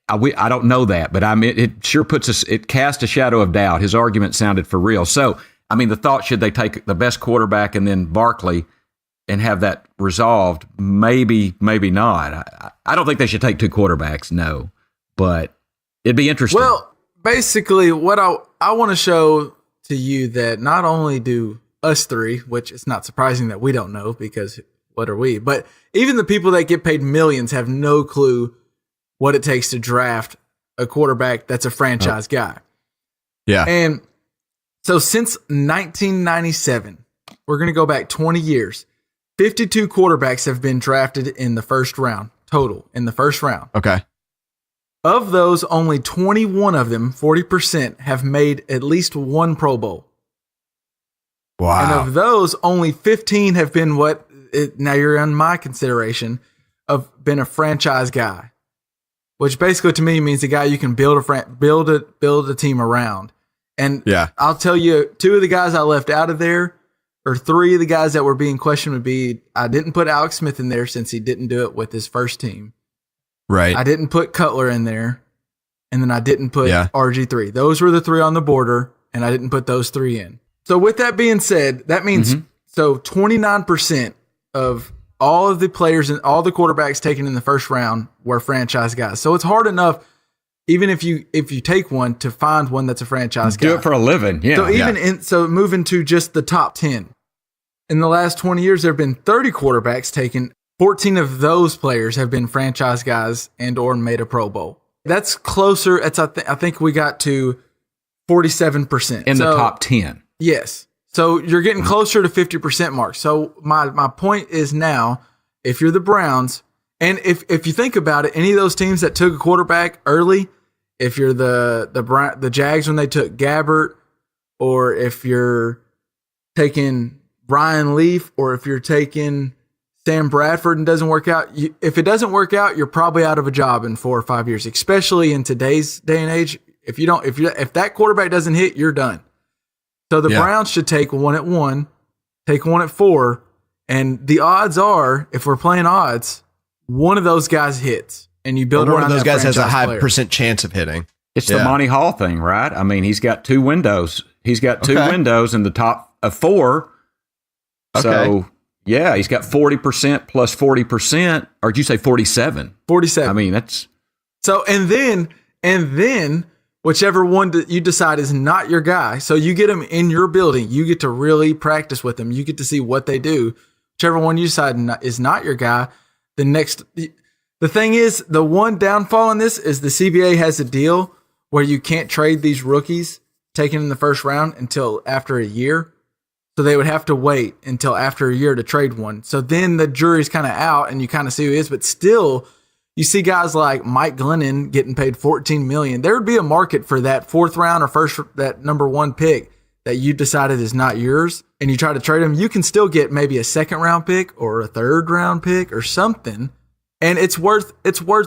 Speaker 5: I don't know that, but I mean, it sure it cast a shadow of doubt. His argument sounded for real. So, I mean, the thought, should they take the best quarterback and then Barkley and have that resolved? Maybe not. I don't think they should take two quarterbacks, no. But it'd be interesting.
Speaker 4: Well, basically, what I want to show to you that not only do us three, which it's not surprising that we don't know because what are we? But even the people that get paid millions have no clue what it takes to draft a quarterback that's a franchise guy.
Speaker 5: Yeah.
Speaker 4: And so since 1997, we're going to go back 20 years. 52 quarterbacks have been drafted in the first round, total, in the first round.
Speaker 5: Okay.
Speaker 4: Of those, only 21 of them, 40%, have made at least one Pro Bowl.
Speaker 5: Wow.
Speaker 4: And of those, only 15 have been now you're on my consideration, of been a franchise guy. Which basically to me means the guy you can build a team around. And I'll tell you, 2 of the guys I left out of there, or 3 of the guys that were being questioned would be, I didn't put Alex Smith in there since he didn't do it with his first team.
Speaker 5: Right.
Speaker 4: I didn't put Cutler in there. And then I didn't put RG3. Those were the 3 on the border, and I didn't put those 3 in. So with that being said, that means 29% of all of the players and all the quarterbacks taken in the first round were franchise guys. So it's hard enough, even if you take one, to find one that's a franchise guy.
Speaker 6: Do it for a living. Yeah.
Speaker 4: So moving to just the top 10. In the last 20 years, there have been 30 quarterbacks taken. 14 of those players have been franchise guys and or made a Pro Bowl. That's closer. I think we got to 47%.
Speaker 6: In the top 10.
Speaker 4: Yes. So you're getting closer to 50% mark. So my point is now, if you're the Browns, and if you think about it, any of those teams that took a quarterback early, if you're the Jags when they took Gabbert, or if you're taking Ryan Leaf, or if you're taking Sam Bradford and doesn't work out, if it doesn't work out, you're probably out of a job in 4 or 5 years, especially in today's day and age. If that quarterback doesn't hit, you're done. So the Browns should take one at 1, take one at 4, and the odds are, if we're playing odds, one of those guys hits, and you build around
Speaker 5: one of those guys has a high
Speaker 4: player.
Speaker 5: percent chance of hitting.
Speaker 6: It's the Monty Hall thing, right? I mean, he's got 2 windows. He's got 2 windows in the top of 4. So, he's got 40% plus 40%, or did you say 47?
Speaker 4: 47.
Speaker 6: I mean, that's...
Speaker 4: So, and then whichever one that you decide is not your guy, so you get them in your building, you get to really practice with them, you get to see what they do. Whichever one you decide is not your guy, the thing is, the one downfall in this is the CBA has a deal where you can't trade these rookies taken in the first round until after a year. So they would have to wait until after a year to trade one. So then the jury's kind of out and you kind of see who it is, but still you see guys like Mike Glennon getting paid $14 million. There would be a market for that 4th round or that number 1 pick that you decided is not yours, and you try to trade him. You can still get maybe a 2nd round pick or a 3rd round pick or something, and it's worth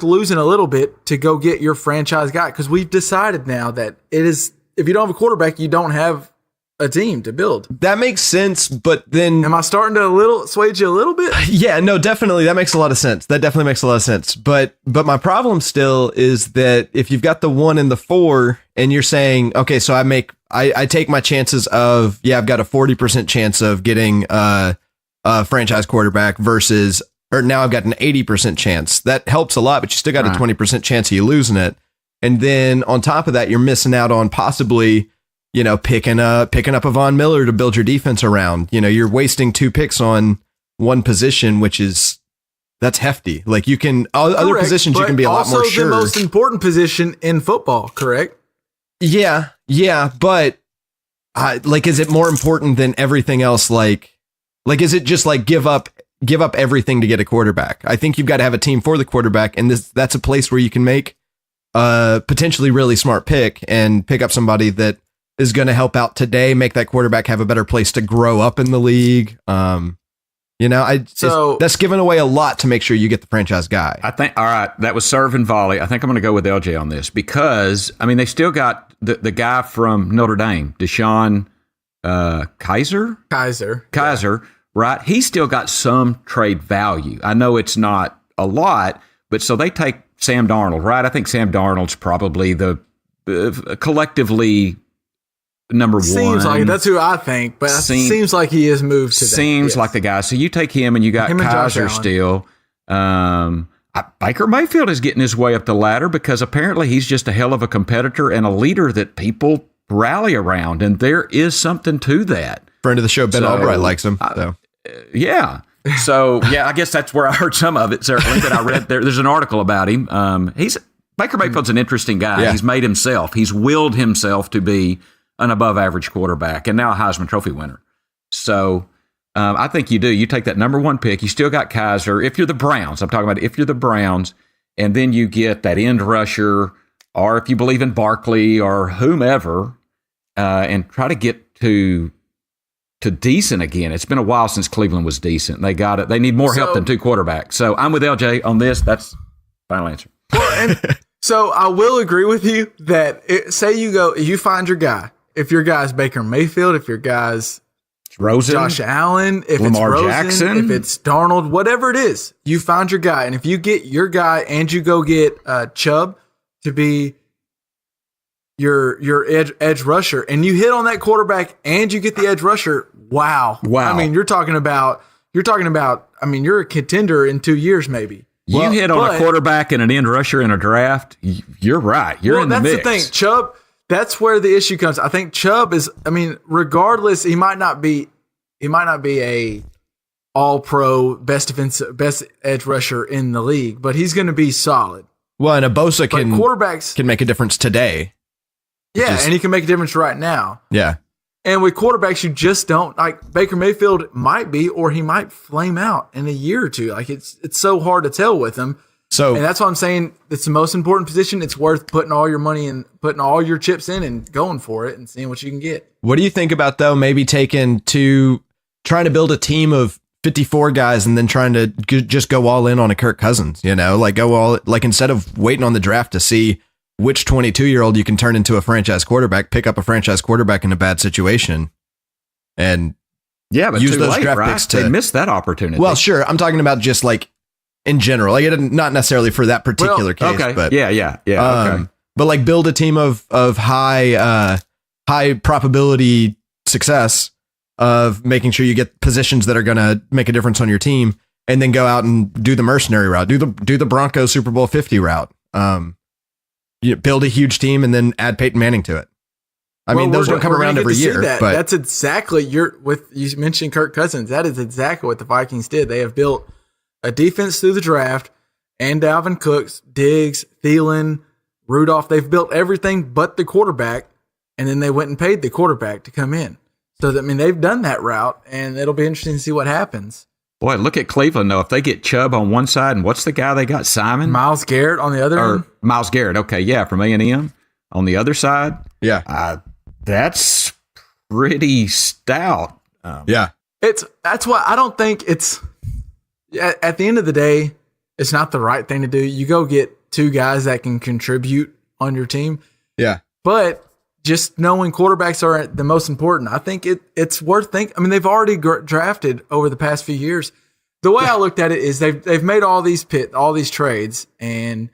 Speaker 4: losing a little bit to go get your franchise guy, because we've decided now that it is, if you don't have a quarterback, you don't have a team to build.
Speaker 5: That makes sense, but then...
Speaker 4: Am I starting to sway you a little bit?
Speaker 5: Yeah, no, definitely. That makes a lot of sense. That definitely makes a lot of sense. But my problem still is that if you've got the 1 and the 4, and you're saying, okay, so I take my chances of, I've got a 40% chance of getting a franchise quarterback versus, or now I've got an 80% chance. That helps a lot, but you still got a 20% chance of you losing it. And then on top of that, you're missing out on possibly, picking up a Von Miller to build your defense around. You're wasting 2 picks on one position, that's hefty. Like you can, other positions you can be a lot more sure.
Speaker 4: Also the most important position in football, correct?
Speaker 5: Yeah. But is it more important than everything else? Like is it just like give up everything to get a quarterback? I think you've got to have a team for the quarterback. And that's a place where you can make a potentially really smart pick and pick up somebody that is going to help out today, make that quarterback have a better place to grow up in the league. That's giving away a lot to make sure you get the franchise guy.
Speaker 6: I think, all right, that was serve and volley. I think I'm going to go with LJ on this because, I mean, they still got the guy from Notre Dame, Deshaun Kaiser, right? He's still got some trade value. I know it's not a lot, but so they take Sam Darnold, right? I think Sam Darnold's probably the collectively number 1.
Speaker 4: Seems like that's who I think, but seems like he is moved to that.
Speaker 6: Seems like the guy. So you take him and you got Kaiser still. Baker Mayfield is getting his way up the ladder because apparently he's just a hell of a competitor and a leader that people rally around. And there is something to that.
Speaker 5: Friend of the show, Ben Albright likes him.
Speaker 6: Yeah. So, I guess that's where I heard some of it, certainly, that I read there's an article about him. Baker Mayfield's an interesting guy. Yeah. He's made himself. He's willed himself to be an above average quarterback and now a Heisman Trophy winner. So I think you do. You take that number 1 pick. You still got Kaiser. If you're the Browns, I'm talking about if you're the Browns, and then you get that end rusher, or if you believe in Barkley or whomever, and try to get to decent again. It's been a while since Cleveland was decent. They got it. They need more help than 2 quarterbacks. So I'm with LJ on this. That's final answer.
Speaker 4: Well, and so I will agree with you that say you find your guy. If your guy's Baker Mayfield, if your guy's
Speaker 6: Rosen,
Speaker 4: Josh Allen, if
Speaker 6: Lamar
Speaker 4: it's Rosen,
Speaker 6: Jackson,
Speaker 4: if it's Darnold, whatever it is, you find your guy. And if you get your guy and you go get Chubb to be your edge rusher, and you hit on that quarterback and you get the edge rusher, wow. I mean, you're talking about. I mean, you're a contender in 2 years, maybe.
Speaker 6: You hit on a quarterback and an end rusher in a draft. You're right. You're in the mix.
Speaker 4: That's the thing, Chubb. That's where the issue comes. I think Chubb is. I mean, regardless, he might not be a all-pro best edge rusher in the league, but he's going to be solid.
Speaker 5: Well, and Bosa
Speaker 4: quarterbacks
Speaker 5: can make a difference today.
Speaker 4: Yeah, and he can make a difference right now.
Speaker 5: Yeah.
Speaker 4: And with quarterbacks, you just don't like Baker Mayfield might be, or he might flame out in a year or two. Like it's so hard to tell with him.
Speaker 5: So,
Speaker 4: and that's why I'm saying it's the most important position. It's worth putting all your money and putting all your chips in and going for it and seeing what you can get.
Speaker 5: What do you think about though? Maybe trying to build a team of 54 guys and then trying to just go all in on a Kirk Cousins. Instead of waiting on the draft to see which 22-year-old you can turn into a franchise quarterback, pick up a franchise quarterback in a bad situation, and
Speaker 6: but
Speaker 5: use
Speaker 6: too
Speaker 5: late,
Speaker 6: late,
Speaker 5: draft
Speaker 6: right?
Speaker 5: picks
Speaker 6: They missed that opportunity.
Speaker 5: Well, sure. I'm talking about just like in general, like not necessarily for that particular case.
Speaker 6: Okay.
Speaker 5: But
Speaker 6: Yeah. Okay.
Speaker 5: But like build a team of high probability success of making sure you get positions that are going to make a difference on your team, and then go out and do the mercenary route, do the Broncos Super Bowl 50 route. Build a huge team and then add Peyton Manning to it. I mean, those don't come around every year.
Speaker 4: But that's exactly you mentioned Kirk Cousins. That is exactly what the Vikings did. They have built a defense through the draft, and Dalvin Cooks, Diggs, Thielen, Rudolph. They've built everything but the quarterback, and then they went and paid the quarterback to come in. So they've done that route, and it'll be interesting to see what happens.
Speaker 6: Boy, look at Cleveland, though. If they get Chubb on one side, and what's the guy they got? Simon?
Speaker 4: Myles Garrett on the other end?
Speaker 6: Myles Garrett, okay, yeah, from A&M. On the other side, that's pretty stout.
Speaker 4: That's why I don't think it's at the end of the day, it's not the right thing to do. You go get 2 guys that can contribute on your team.
Speaker 5: Yeah.
Speaker 4: But just knowing quarterbacks are the most important, I think it's worth thinking. I mean, they've already drafted over the past few years. The way I looked at it is they've made all these trades, and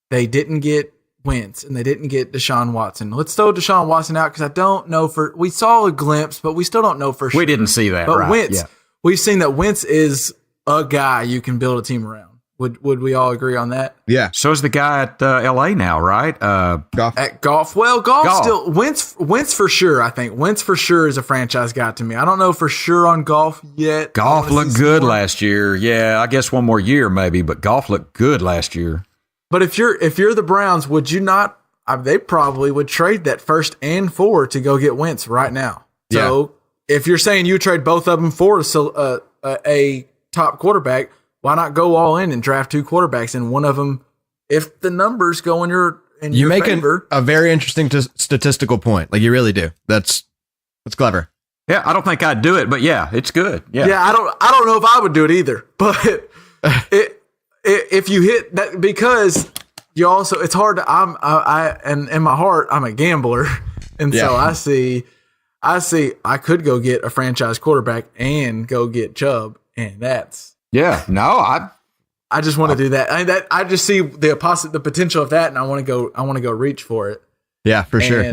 Speaker 4: they didn't get Wentz, and they didn't get Deshaun Watson. Let's throw Deshaun Watson out because I don't know we saw a glimpse, but we still don't know for sure.
Speaker 6: We didn't see that,
Speaker 4: but
Speaker 6: right?
Speaker 4: Wentz, we've seen that Wentz is a guy you can build a team around. Would we all agree on that?
Speaker 5: Yeah.
Speaker 6: So is the guy at L.A. now, right?
Speaker 5: Goff.
Speaker 4: At Goff. Well, Goff still Wentz for sure. I think Wentz for sure is a franchise guy to me. I don't know for sure on Goff yet.
Speaker 6: Goff looked good last year. Yeah, I guess one more year maybe, but Goff looked good last year.
Speaker 4: But if you're the Browns, would you not? They probably would trade that 1st and 4 to go get Wentz right now. So if you're saying you trade both of them for a top quarterback, why not go all in and draft 2 quarterbacks and one of them, if the numbers go in your favor?
Speaker 5: A very interesting statistical point. Like you really do. That's clever.
Speaker 6: Yeah, I don't think I'd do it, but yeah, it's good. Yeah,
Speaker 4: I don't know if I would do it either. But if you hit that, because you also, it's hard to. And in my heart, I'm a gambler, and so I see I could go get a franchise quarterback and go get Chubb, and that's.
Speaker 6: Yeah, no,
Speaker 4: I just want to do that. I just see the potential of that, and I want to go reach for it.
Speaker 5: Yeah, for sure.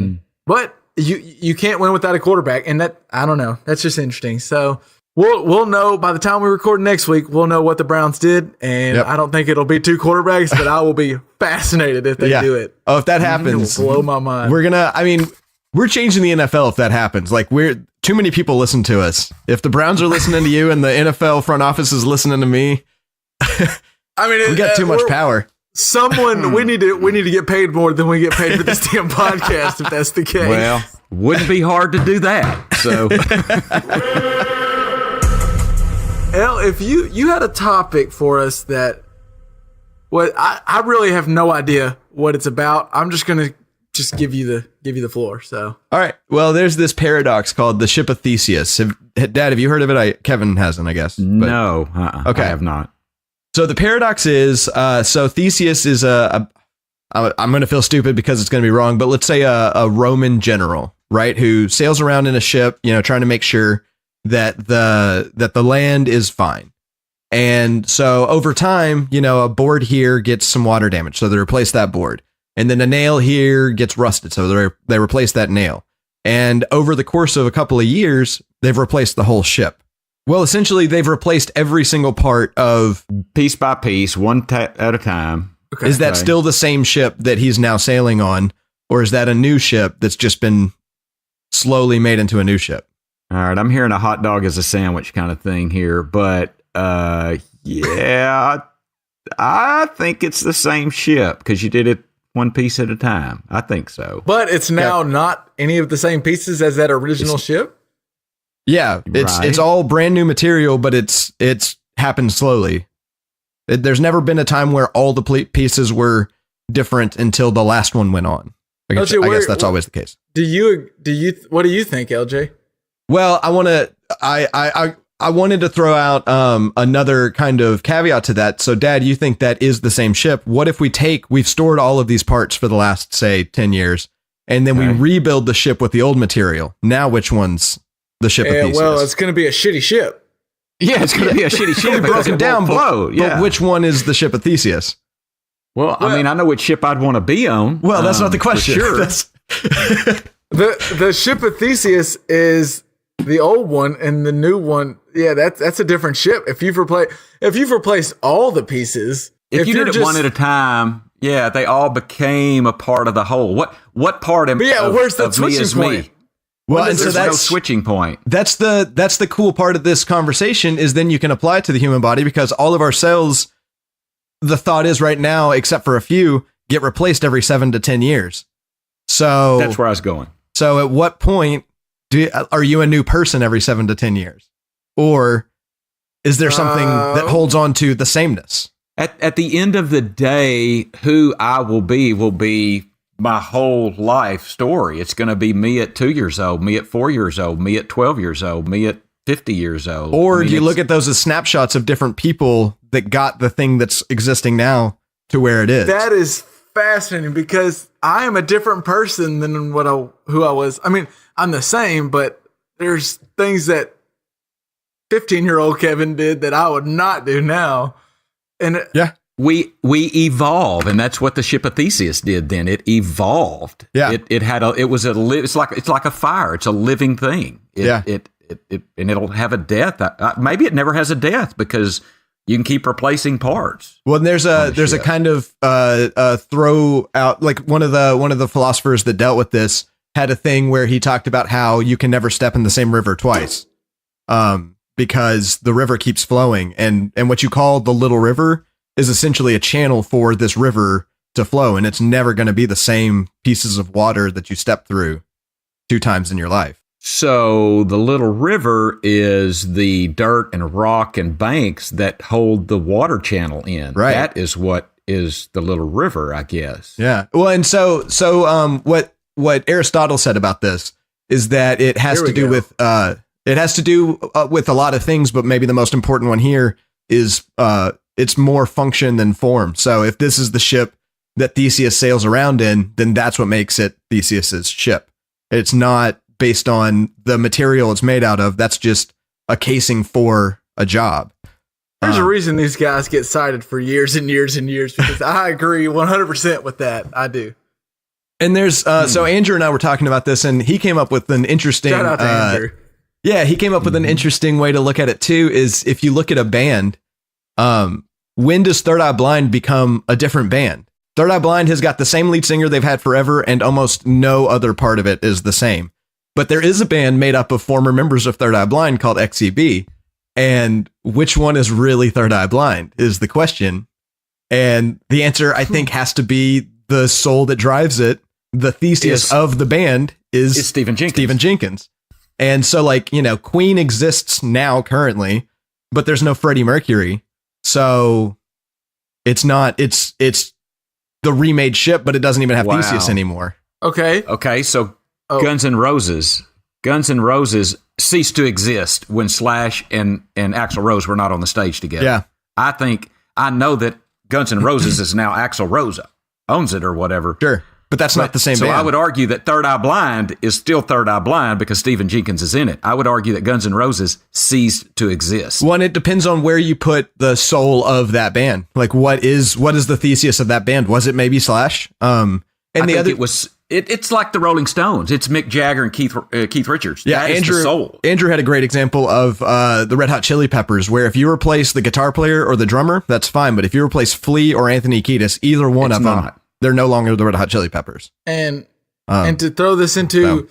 Speaker 4: But you can't win without a quarterback, and that I don't know. That's just interesting. So we'll know by the time we record next week. We'll know what the Browns did, and I don't think it'll be 2 quarterbacks, but I will be fascinated if they do it.
Speaker 5: Oh, if that happens,
Speaker 4: it will blow my mind.
Speaker 5: We're changing the NFL if that happens. Like too many people listen to us. If the Browns are listening to you and the NFL front office is listening to me, we got too much power.
Speaker 4: We need to get paid more than we get paid for this damn podcast. If that's the case,
Speaker 6: well, wouldn't be hard to do that. So.
Speaker 4: Elle, if you had a topic for us that I really have no idea what it's about. I'm just gonna give you the floor. So
Speaker 5: all right. Well, there's this paradox called the ship of Theseus. Dad, have you heard of it? Kevin hasn't, I guess.
Speaker 6: No.
Speaker 5: Okay.
Speaker 6: I have not.
Speaker 5: So the paradox is, so Theseus is I'm going to feel stupid because it's going to be wrong, but let's say a Roman general, right? Who sails around in a ship, trying to make sure that the land is fine. And so over time, a board here gets some water damage. So they replace that board. And then a nail here gets rusted. So they replace that nail. And over the course of a couple of years, they've replaced the whole ship. Well, essentially, they've replaced every single part of
Speaker 6: piece by piece, at a time.
Speaker 5: Okay. Is that still the same ship that he's now sailing on? Or is that a new ship that's just been slowly made into a new ship?
Speaker 6: All right. I'm hearing a hot dog as a sandwich kind of thing here. But yeah, I think it's the same ship because you did it one piece at a time. I think so.
Speaker 4: But it's now not any of the same pieces as that original ship?
Speaker 5: Yeah, it's all brand new material, but it's happened slowly. There's never been a time where all the pieces were different until the last one went on. I guess that's always the case.
Speaker 4: What do you think, LJ?
Speaker 5: Well, I wanted to throw out another kind of caveat to that. So, Dad, you think that is the same ship? What if we've stored all of these parts for the last, say, 10 years, and then we rebuild the ship with the old material? Now, which one's the ship of Theseus?
Speaker 4: Well, it's going to be a shitty ship.
Speaker 6: Yeah, it's going to be a shitty ship.
Speaker 5: Broken down, but which one is the ship of Theseus?
Speaker 6: Well, I mean, I know which ship I'd want to be on.
Speaker 5: Well, that's not the question.
Speaker 6: Sure.
Speaker 4: The ship of Theseus is the old one, and the new one, yeah, that's a different ship. If you've replaced all the pieces,
Speaker 6: if you did it one at a time, yeah, they all became a part of the whole. What part of
Speaker 4: where's the switching point?
Speaker 6: Me?
Speaker 5: Well, and
Speaker 6: there's no switching point.
Speaker 5: That's the cool part of this conversation is then you can apply it to the human body because all of our cells, the thought is right now, except for a few, get replaced every 7 to 10 years. So
Speaker 6: that's where I was going.
Speaker 5: So at what point are you a new person every 7 to 10 years? Or is there something that holds on to the sameness?
Speaker 6: At the end of the day, who I will be my whole life story. It's going to be me at 2 years old, me at 4 years old, me at 12 years old, me at 50 years old.
Speaker 5: Or do you look at those as snapshots of different people that got the thing that's existing now to where it is?
Speaker 4: That is fascinating because I am a different person than who I was. I mean, I'm the same, but there's things that 15-year-old Kevin did that I would not do now. And
Speaker 5: yeah.
Speaker 6: We evolve, and that's what the ship of Theseus did. Then it evolved.
Speaker 5: Yeah,
Speaker 6: it's like a fire. It's a living thing. And it'll have a death. Maybe it never has a death because you can keep replacing parts.
Speaker 5: Well, there's a kind of throw out, like one of the philosophers that dealt with this had a thing where he talked about how you can never step in the same river twice, because the river keeps flowing, and what you call the little river is essentially a channel for this river to flow, and it's never going to be the same pieces of water that you step through 2 times in your life.
Speaker 6: So the little river is the dirt and rock and banks that hold the water channel in.
Speaker 5: Right.
Speaker 6: That is what is the little river, I guess.
Speaker 5: Yeah. Well, and so what Aristotle said about this is that it has to do with with a lot of things, but maybe the most important one here is it's more function than form. So if this is the ship that Theseus sails around in, then that's what makes it Theseus's ship. It's not based on the material it's made out of. That's just a casing for a job.
Speaker 4: There's a reason these guys get cited for years and years and years, because I agree 100% with that. I do.
Speaker 5: And there's so Andrew and I were talking about this, and he came up with an interesting.
Speaker 4: Shout out to Andrew.
Speaker 5: Yeah, he came up with an interesting way to look at it too. Is if you look at a band, when does Third Eye Blind become a different band? Third Eye Blind has got the same lead singer they've had forever, and almost no other part of it is the same. But there is a band made up of former members of Third Eye Blind called XEB, and which one is really Third Eye Blind is the question. And the answer, I think, has to be the soul that drives it. The Theseus of the band is
Speaker 6: Stephen Jenkins.
Speaker 5: And so, Queen exists now currently, but there's no Freddie Mercury. So it's the remade ship, but it doesn't even have Theseus anymore.
Speaker 4: Okay.
Speaker 6: So Guns N' Roses ceased to exist when Slash and Axl Rose were not on the stage together.
Speaker 5: Yeah.
Speaker 6: I know that Guns N' Roses is now Axl Rose owns it or whatever.
Speaker 5: Sure. But that's not the same band.
Speaker 6: So I would argue that Third Eye Blind is still Third Eye Blind because Stephen Jenkins is in it. I would argue that Guns N' Roses ceased to exist.
Speaker 5: One, it depends on where you put the soul of that band. Like, what is the Theseus of that band? Was it maybe Slash?
Speaker 6: It's like the Rolling Stones. It's Mick Jagger and Keith Richards.
Speaker 5: Yeah,
Speaker 6: that is the soul.
Speaker 5: Andrew had a great example of the Red Hot Chili Peppers, where if you replace the guitar player or the drummer, that's fine. But if you replace Flea or Anthony Kiedis, either one of them, they're no longer the Red Hot Chili Peppers.
Speaker 4: And to throw this into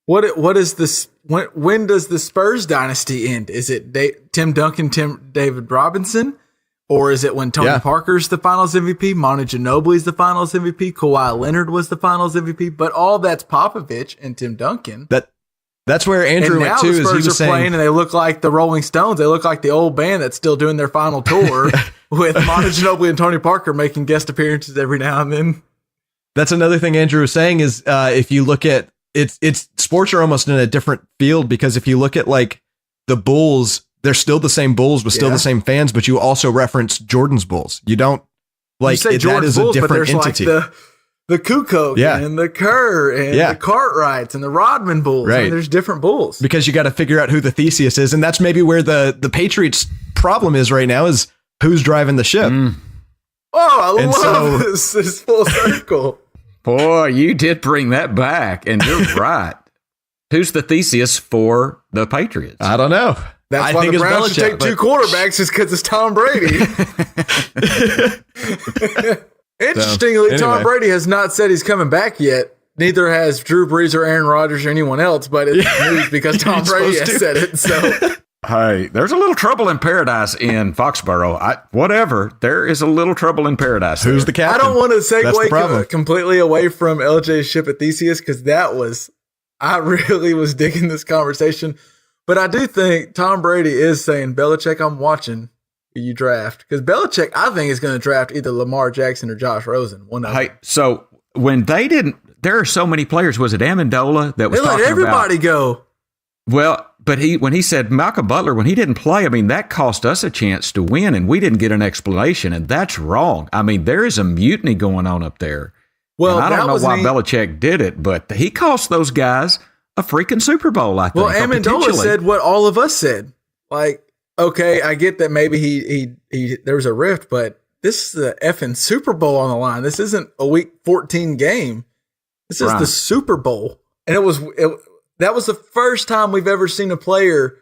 Speaker 4: what is this? When does the Spurs dynasty end? Is it Tim Duncan, David Robinson? Or is it when Tony Parker's the finals MVP, Manu Ginobili's the finals MVP, Kawhi Leonard was the finals MVP, but all that's Popovich and Tim Duncan.
Speaker 5: That's where Andrew went to.
Speaker 4: The Spurs are playing and they look like the Rolling Stones. They look like the old band that's still doing their final tour with Manu Ginobili and Tony Parker making guest appearances every now and then.
Speaker 5: That's another thing Andrew was saying is if you look at it's sports are almost in a different field, because if you look at like the Bulls, they're still the same Bulls with still the same fans, but you also reference Jordan's Bulls. You don't like that is a different entity.
Speaker 4: Like the Kukoc and the Kerr and the Cartwrights and the Rodman Bulls.
Speaker 5: Right.
Speaker 4: I mean, there's different Bulls.
Speaker 5: Because you got to figure out who the Theseus is. And that's maybe where the Patriots problem is right now, is who's driving the ship.
Speaker 4: Oh, I love this. It's full circle.
Speaker 6: Boy, you did bring that back, and you're right. Who's the Theseus for the Patriots?
Speaker 5: I don't know.
Speaker 4: That's why the Browns should take two quarterbacks, is because it's Tom Brady. Interestingly, Tom Brady has not said he's coming back yet. Neither has Drew Brees or Aaron Rodgers or anyone else, but it's news because Tom Brady has said it. So,
Speaker 6: hey, there's a little trouble in paradise in Foxborough. There is a little trouble in paradise.
Speaker 5: Who's the captain?
Speaker 4: I don't want to segue completely away from LJ's ship at Theseus, because I really was digging this conversation. But I do think Tom Brady is saying, Belichick, I'm watching who you draft. Because Belichick, I think, is going to draft either Lamar Jackson or Josh Rosen.
Speaker 6: So when they didn't, there are so many players. Was it Amendola that was talking about? They let
Speaker 4: everybody go.
Speaker 6: Well, but when he said Malcolm Butler, when he didn't play, I mean, that cost us a chance to win, and we didn't get an explanation, and that's wrong. I mean, there is a mutiny going on up there. Well, and I don't know why Belichick did it, but he cost those guys a freaking Super Bowl, I think.
Speaker 4: Well, Amendola said what all of us said. Like, okay, I get that maybe he there was a rift, but this is the effing Super Bowl on the line. This isn't a Week 14 game. This is the Super Bowl. And that was the first time we've ever seen a player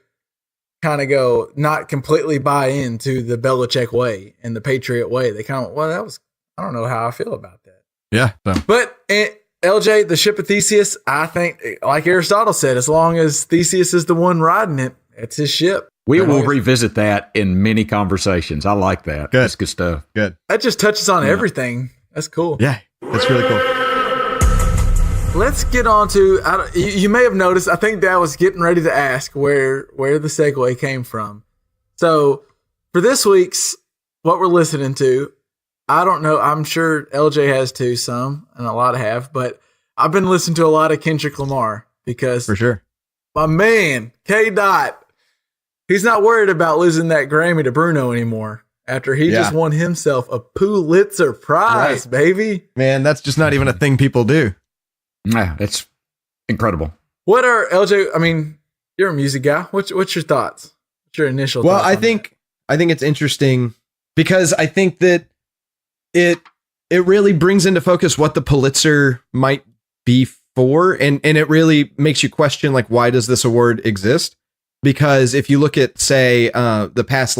Speaker 4: kind of go, not completely buy into the Belichick way and the Patriot way. They kind of, I don't know how I feel about that.
Speaker 5: Yeah. So.
Speaker 4: But LJ, the ship of Theseus, I think, like Aristotle said, as long as Theseus is the one riding it, it's his ship.
Speaker 6: We will revisit that in many conversations. I like that.
Speaker 5: Good.
Speaker 6: That's good stuff.
Speaker 5: Good.
Speaker 4: That just touches on everything. That's cool.
Speaker 5: Yeah, that's really cool.
Speaker 4: Let's get on to, you may have noticed, I think Dad was getting ready to ask where the segue came from. So for this week's, what we're listening to, I don't know. I'm sure LJ has too, some, and a lot have, but I've been listening to a lot of Kendrick Lamar because
Speaker 5: for sure,
Speaker 4: my man, K-Dot, he's not worried about losing that Grammy to Bruno anymore after he just won himself a Pulitzer Prize, baby.
Speaker 5: Man, that's just not even a thing people do.
Speaker 6: Yeah, it's incredible.
Speaker 4: What are LJ? I mean, you're a music guy. What's your thoughts? What's your initial thoughts?
Speaker 5: Well, I think it's interesting because I think that it really brings into focus what the Pulitzer might be for, and it really makes you question, like, why does this award exist? Because if you look at, say, the past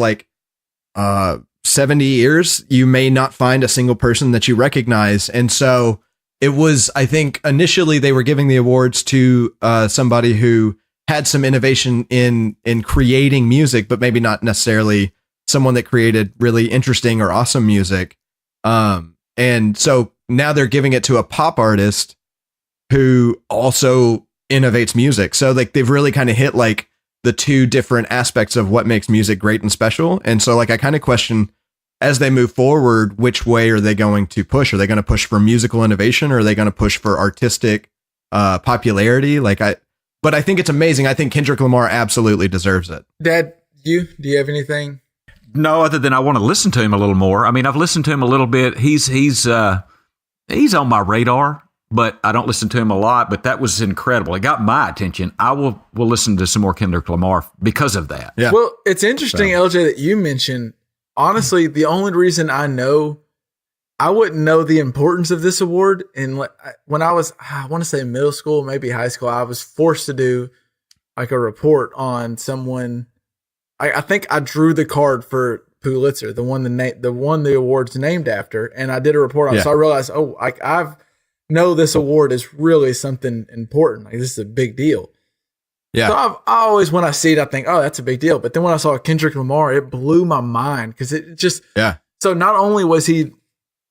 Speaker 5: 70 years, you may not find a single person that you recognize, and so it was, I think, initially they were giving the awards to somebody who had some innovation in creating music, but maybe not necessarily someone that created really interesting or awesome music. And so now they're giving it to a pop artist who also innovates music. So like they've really kind of hit like the two different aspects of what makes music great and special. And so like I kind of question as they move forward, which way are they going to push? Are they going to push for musical innovation, or are they going to push for artistic popularity? But I think it's amazing. I think Kendrick Lamar absolutely deserves it.
Speaker 4: Dad, do you have anything?
Speaker 6: No, other than I want to listen to him a little more. I mean, I've listened to him a little bit. He's on my radar, but I don't listen to him a lot. But that was incredible. It got my attention. I will listen to some more Kendrick Lamar because of that.
Speaker 5: Yeah.
Speaker 4: Well, it's interesting, LJ, that you mentioned. Honestly, the only reason I wouldn't know the importance of this award. And when I want to say middle school, maybe high school, I was forced to do like a report on someone. I think I drew the card for Pulitzer, the one the award's named after, and I did a report on it. So I realized, I know this award is really something important. Like, this is a big deal. Yeah. So I always, when I see it, I think, oh, that's a big deal. But then when I saw Kendrick Lamar, it blew my mind because it just, So not only was he,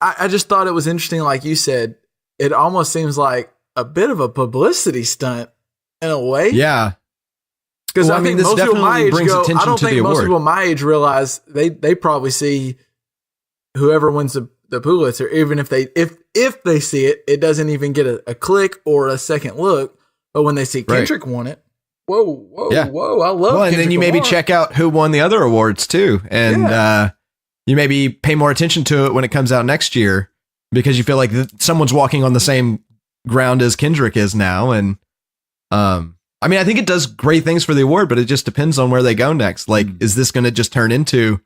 Speaker 4: I just thought it was interesting. Like you said, it almost seems like a bit of a publicity stunt in a way.
Speaker 5: Yeah.
Speaker 4: Because I think most people my age go, I don't think most
Speaker 5: award.
Speaker 4: people my age realize they probably see whoever wins the Pulitzer, even if they see it, it doesn't even get a click or a second look. But when they see Kendrick won it, whoa, I love Kendrick
Speaker 5: and then you maybe check out who won the other awards too. And you maybe pay more attention to it when it comes out next year because you feel like someone's walking on the same ground as Kendrick is now. And I mean, I think it does great things for the award, but it just depends on where they go next. Like, is this going to just turn into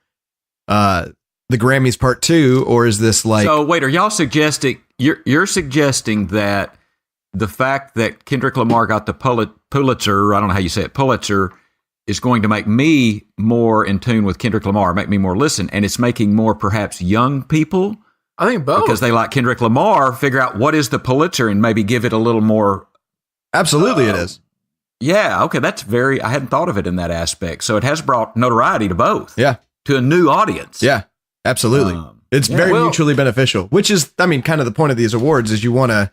Speaker 5: the Grammys Part 2, or is this like...
Speaker 6: So wait, are y'all suggesting, you're suggesting that the fact that Kendrick Lamar got the Pulitzer, I don't know how you say it, Pulitzer, is going to make me more in tune with Kendrick Lamar, make me more listen, and it's making more perhaps young people?
Speaker 4: I think both.
Speaker 6: Because they like Kendrick Lamar, figure out what is the Pulitzer and maybe give it a little more...
Speaker 5: Absolutely it is.
Speaker 6: Yeah, okay, I hadn't thought of it in that aspect. So it has brought notoriety to both.
Speaker 5: Yeah.
Speaker 6: To a new audience.
Speaker 5: Yeah, absolutely. It's very mutually beneficial, which is, I mean, kind of the point of these awards is you want to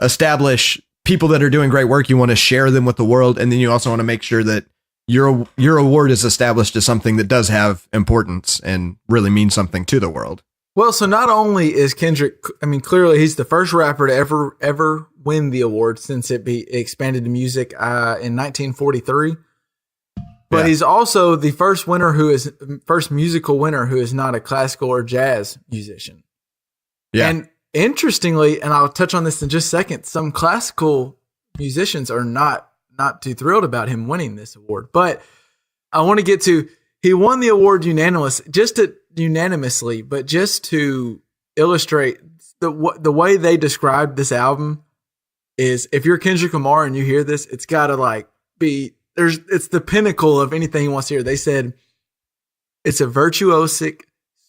Speaker 5: establish people that are doing great work. You want to share them with the world. And then you also want to make sure that your award is established as something that does have importance and really means something to the world.
Speaker 4: Well, so not only is Kendrick, I mean, clearly he's the first rapper to ever win the award since it expanded to music in 1943. But he's also the first musical winner who is not a classical or jazz musician. Yeah. And interestingly, and I'll touch on this in just a second, some classical musicians are not too thrilled about him winning this award. But I want to get to, he won the award unanimously, but just to illustrate the way they described this album is, if you're Kendrick Lamar and you hear this, it's got to it's the pinnacle of anything he wants to hear. They said it's a virtuosic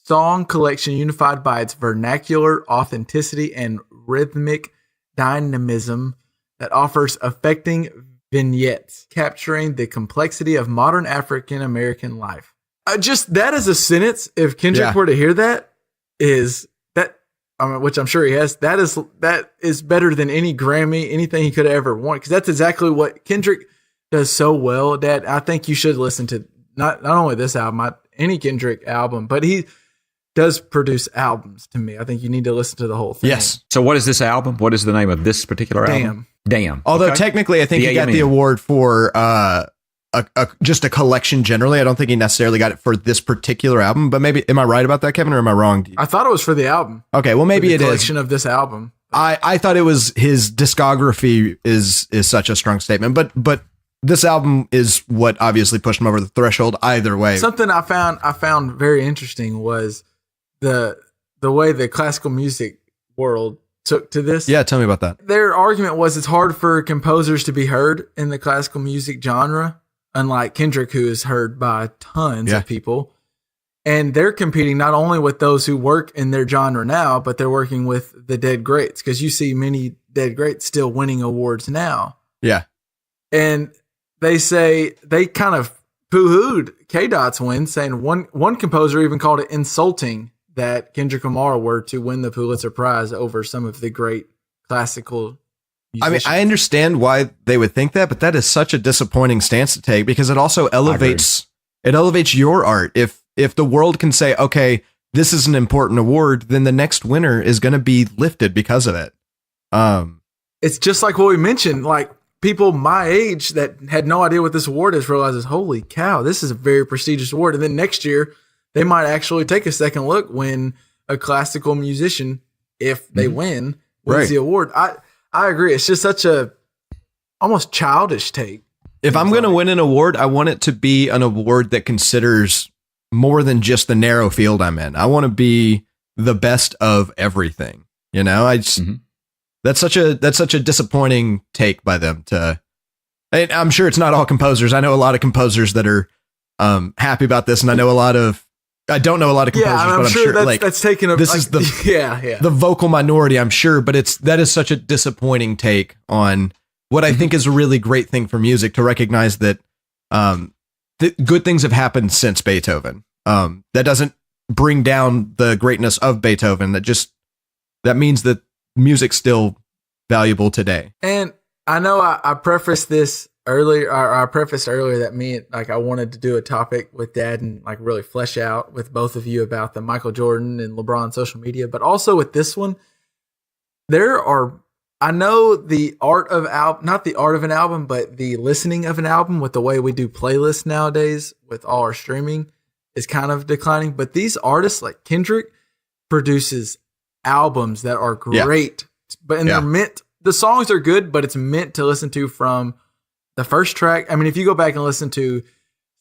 Speaker 4: song collection unified by its vernacular authenticity and rhythmic dynamism that offers affecting vignettes capturing the complexity of modern African American life. That is a sentence. If Kendrick were to hear that, which I'm sure he has, that is better than any Grammy, anything he could have ever won. Because that's exactly what Kendrick does so well, Dad. I think you should listen to not only this album, any Kendrick album, but he does produce albums to me. I think you need to listen to the whole thing.
Speaker 6: Yes. So what is this album? What is the name of this particular album? Damn.
Speaker 5: Although technically I think he got the award for just a collection generally. I don't think he necessarily got it for this particular album, but maybe, am I right about that, Kevin, or am I wrong?
Speaker 4: I thought it was for the album.
Speaker 5: Okay, well maybe it is.
Speaker 4: Collection of this album.
Speaker 5: I thought it was his discography is such a strong statement, but this album is what obviously pushed him over the threshold either way.
Speaker 4: Something I found very interesting was the way the classical music world took to this.
Speaker 5: Yeah, tell me about that.
Speaker 4: Their argument was it's hard for composers to be heard in the classical music genre, unlike Kendrick, who is heard by tons of people. And they're competing not only with those who work in their genre now, but they're working with the dead greats, because you see many dead greats still winning awards now.
Speaker 5: Yeah.
Speaker 4: And they say they kind of poo-hooed K-Dot's win, saying one composer even called it insulting that Kendrick Lamar were to win the Pulitzer Prize over some of the great classical
Speaker 5: I mean, I understand why they would think that, but that is such a disappointing stance to take because it also elevates your art. If the world can say, okay, this is an important award, then the next winner is going to be lifted because of it.
Speaker 4: It's just like what we mentioned, like people my age that had no idea what this award is realizes, holy cow, this is a very prestigious award. And then next year they might actually take a second look when a classical musician, if they wins the award. I agree. It's just such a almost childish take.
Speaker 5: If I'm going to win an award, I want it to be an award that considers more than just the narrow field I'm in. I want to be the best of everything. You know, that's such a disappointing take by them to, and I'm sure it's not all composers. I know a lot of composers that are happy about this. And I don't know a lot of composers, but I'm sure that's taken this is the the vocal minority, I'm sure, but that is such a disappointing take on what I think is a really great thing for music to recognize that good things have happened since Beethoven. That doesn't bring down the greatness of Beethoven. That means that music's still valuable today.
Speaker 4: And I know I prefaced this earlier. I prefaced earlier that I wanted to do a topic with Dad and like really flesh out with both of you about the Michael Jordan and LeBron social media, but also with this one, I know the art of not the art of an album, but the listening of an album with the way we do playlists nowadays with all our streaming is kind of declining. But these artists like Kendrick produces albums that are great, they're meant, the songs are good, but it's meant to listen to from the first track. I mean, if you go back and listen to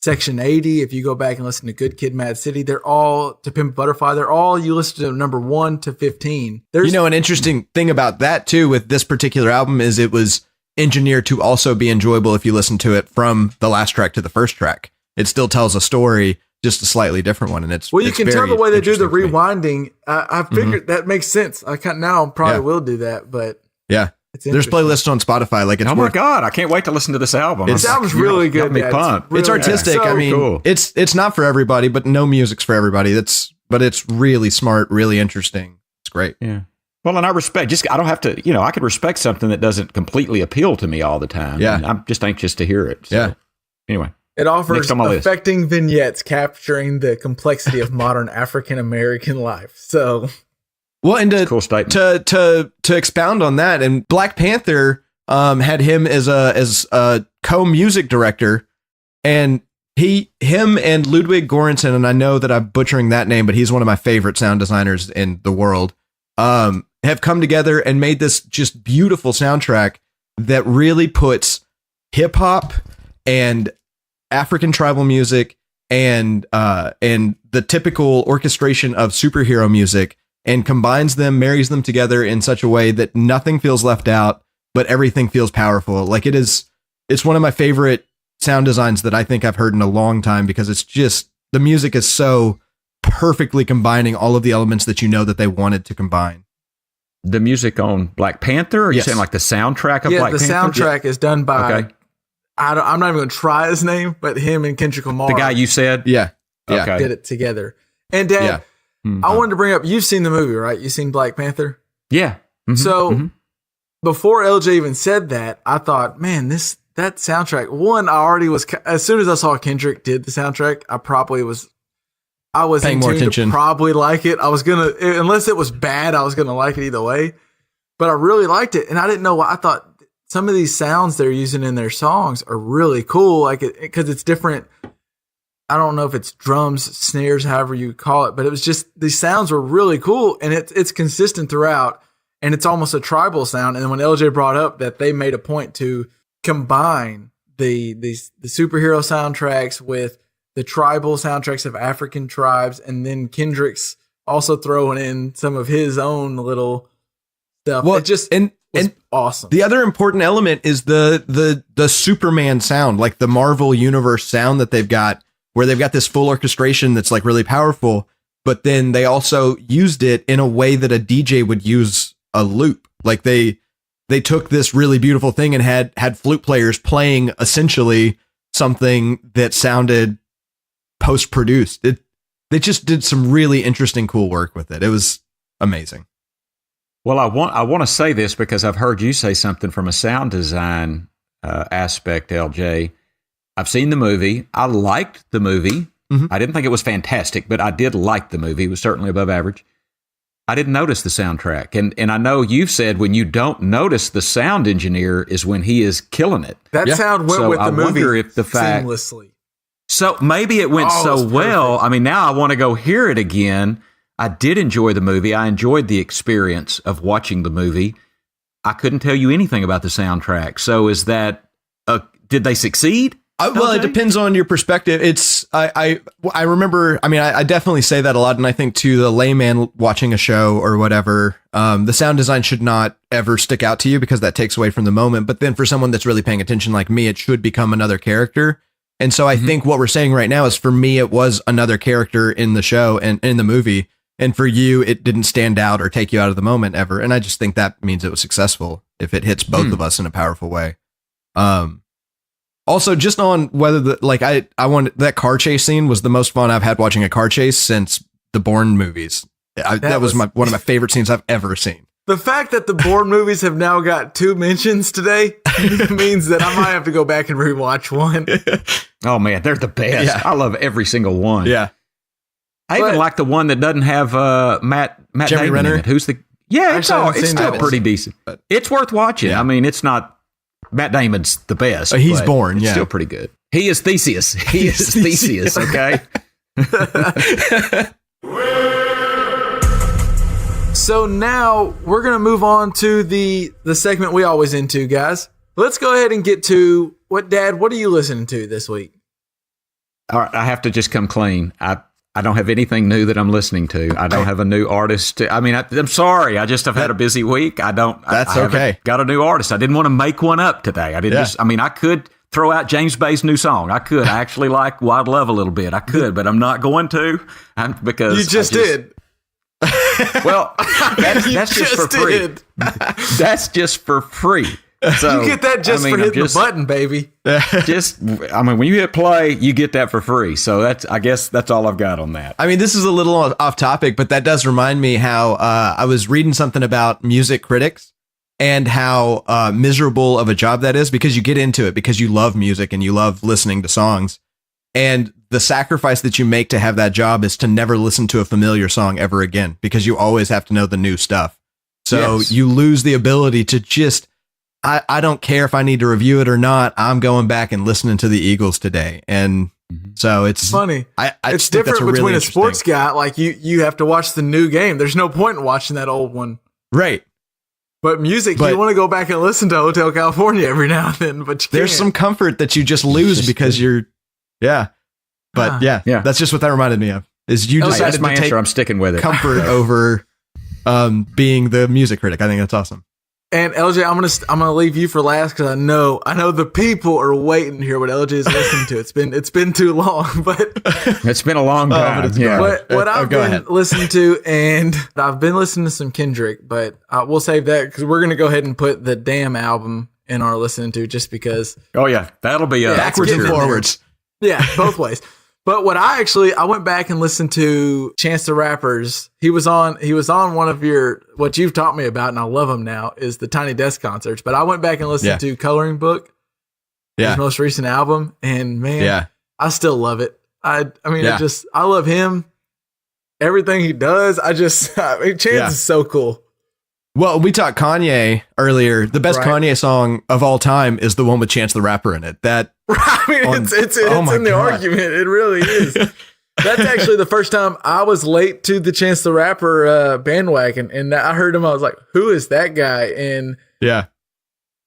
Speaker 4: Section 80, if you go back and listen to Good Kid, Mad City, they're all, to Pimp a Butterfly, you listen to number 1 to 15.
Speaker 5: An interesting thing about that too with this particular album is it was engineered to also be enjoyable if you listen to it from the last track to the first track. It still tells a story, just a slightly different one, and you
Speaker 4: can tell the way they do the rewinding. I figured that makes sense. Now probably will do that, but
Speaker 5: there's playlists on Spotify. Like, it's
Speaker 6: my God, I can't wait to listen to this album.
Speaker 4: This album's really good.
Speaker 5: It's artistic. So, I mean, cool. It's not for everybody, but no music's for everybody. But it's really smart, really interesting. It's great.
Speaker 6: Yeah. Well, and I respect. I don't have to. I could respect something that doesn't completely appeal to me all the time.
Speaker 5: Yeah.
Speaker 6: And I'm just anxious to hear it. So, anyway.
Speaker 4: It offers affecting vignettes capturing the complexity of modern African American life. So,
Speaker 5: well, and
Speaker 6: cool statement.
Speaker 5: To expound on that, and Black Panther had him as a co-music director, and him and Ludwig Göransson, and I know that I'm butchering that name, but he's one of my favorite sound designers in the world. Have come together and made this just beautiful soundtrack that really puts hip hop and African tribal music and the typical orchestration of superhero music and combines them, marries them together in such a way that nothing feels left out, but everything feels powerful. Like it's one of my favorite sound designs that I think I've heard in a long time because it's just, the music is so perfectly combining all of the elements that that they wanted to combine.
Speaker 6: The music on Black Panther? Or are you saying like the soundtrack of Black Panther?
Speaker 4: Yeah, the soundtrack is done by, I'm not even going to try his name, but him and Kendrick Lamar.
Speaker 6: The guy you said?
Speaker 5: Yeah.
Speaker 6: Okay.
Speaker 4: Did it together. And Dad, I wanted to bring up, you've seen the movie, right? You've seen Black Panther?
Speaker 6: Yeah. Mm-hmm.
Speaker 4: So before LJ even said that, I thought, man, that soundtrack, I already was, as soon as I saw Kendrick did the soundtrack, I was
Speaker 5: paying more attention.
Speaker 4: To probably like it. I was going to, unless it was bad, I was going to like it either way. But I really liked it. And I didn't know why. I thought some of these sounds they're using in their songs are really cool. Like because it's different. I don't know if it's drums, snares, however you call it, but it was just, these sounds were really cool. And it's consistent throughout. And it's almost a tribal sound. And then when LJ brought up that they made a point to combine the superhero soundtracks with the tribal soundtracks of African tribes, and then Kendrick's also throwing in some of his own little stuff.
Speaker 5: Well,
Speaker 4: it just awesome.
Speaker 5: The other important element is the Superman sound, like the Marvel Universe sound that they've got, where they've got this full orchestration that's like really powerful, but then they also used it in a way that a DJ would use a loop. Like they took this really beautiful thing and had flute players playing essentially something that sounded post-produced. They just did some really interesting, cool work with it. It was amazing.
Speaker 6: Well, I want to say this because I've heard you say something from a sound design aspect, LJ. I've seen the movie. I liked the movie. Mm-hmm. I didn't think it was fantastic, but I did like the movie. It was certainly above average. I didn't notice the soundtrack. And I know you've said when you don't notice the sound engineer is when he is killing it.
Speaker 4: That sound went with the movie seamlessly.
Speaker 6: So maybe it went so well. I mean, now I want to go hear it again. I did enjoy the movie. I enjoyed the experience of watching the movie. I couldn't tell you anything about the soundtrack. So is that, did they succeed?
Speaker 5: Well, it depends on your perspective. I remember, I definitely say that a lot. And I think to the layman watching a show or whatever, the sound design should not ever stick out to you because that takes away from the moment. But then for someone that's really paying attention like me, it should become another character. And so I think what we're saying right now is for me, it was another character in the show and in the movie. And for you, it didn't stand out or take you out of the moment ever. And I just think that means it was successful if it hits both of us in a powerful way. Also, just on whether I wanted that car chase scene was the most fun I've had watching a car chase since the Bourne movies. That was one of my favorite scenes I've ever seen.
Speaker 4: The fact that the Bourne movies have now got 2 mentions today means that I might have to go back and rewatch one.
Speaker 6: Oh man, they're the best. Yeah. I love every single one.
Speaker 5: Yeah.
Speaker 6: I even like the one that doesn't have Matt
Speaker 5: Jeremy
Speaker 6: Damon
Speaker 5: Renner.
Speaker 6: in it. Who's the? Yeah, it's still pretty decent. It's worth watching. Yeah. I mean, it's not Matt Damon's the best.
Speaker 5: He's Bourne.
Speaker 6: It's still pretty good. He is Theseus. He is Theseus. Okay.
Speaker 4: So now we're gonna move on to the segment we always into, guys. Let's go ahead and get to what are you listening to this week?
Speaker 6: All right, I have to just come clean. I don't have anything new that I'm listening to. I don't have a new artist. I'm sorry. I just have had a busy week. That's
Speaker 5: okay.
Speaker 6: Got a new artist. I didn't want to make one up today. I didn't I could throw out James Bay's new song. I could. I actually like Wild Love a little bit. I could, but I'm not going to because
Speaker 4: you just did.
Speaker 6: Well, that's just for free. That's just for free. So,
Speaker 4: you get that for hitting the button, baby.
Speaker 6: When you hit play, you get that for free. So I guess that's all I've got on that.
Speaker 5: I mean, this is a little off topic, but that does remind me how I was reading something about music critics and how miserable of a job that is because you get into it because you love music and you love listening to songs. And the sacrifice that you make to have that job is to never listen to a familiar song ever again because you always have to know the new stuff. So you lose the ability to just... I don't care if I need to review it or not. I'm going back and listening to the Eagles today. And so it's
Speaker 4: funny.
Speaker 5: It's
Speaker 4: different between a sports guy. Like you have to watch the new game. There's no point in watching that old one.
Speaker 5: Right.
Speaker 4: But music, you want to go back and listen to Hotel California every now and then, but
Speaker 5: there's some comfort that you just lose because you're, But that's just what that reminded me of. Is you decided to take
Speaker 6: I'm sticking with it.
Speaker 5: Comfort over being the music critic. I think that's awesome.
Speaker 4: And LJ, I'm gonna leave you for last because I know the people are waiting to hear what LJ is listening to. It's been too long, but
Speaker 6: it's been a long time.
Speaker 4: What I've been listening to, and I've been listening to some Kendrick, but we'll save that because we're gonna go ahead and put the Damn album in our listening to just because.
Speaker 6: Oh yeah, that'll be
Speaker 5: backwards and forwards.
Speaker 4: Yeah, both ways. But what I went back and listened to Chance the Rapper's. He was on one of what you've taught me about, and I love him now, is the Tiny Desk concerts. But I went back and listened to Coloring Book, his most recent album, and man, I still love it. I love him. Everything he does, Chance is so cool.
Speaker 5: Well, we talked Kanye earlier. The best Kanye song of all time is the one with Chance the Rapper in it.
Speaker 4: It's in the argument. It really is. That's actually the first time I was late to the Chance the Rapper bandwagon, and I heard him. I was like, "Who is that guy?" And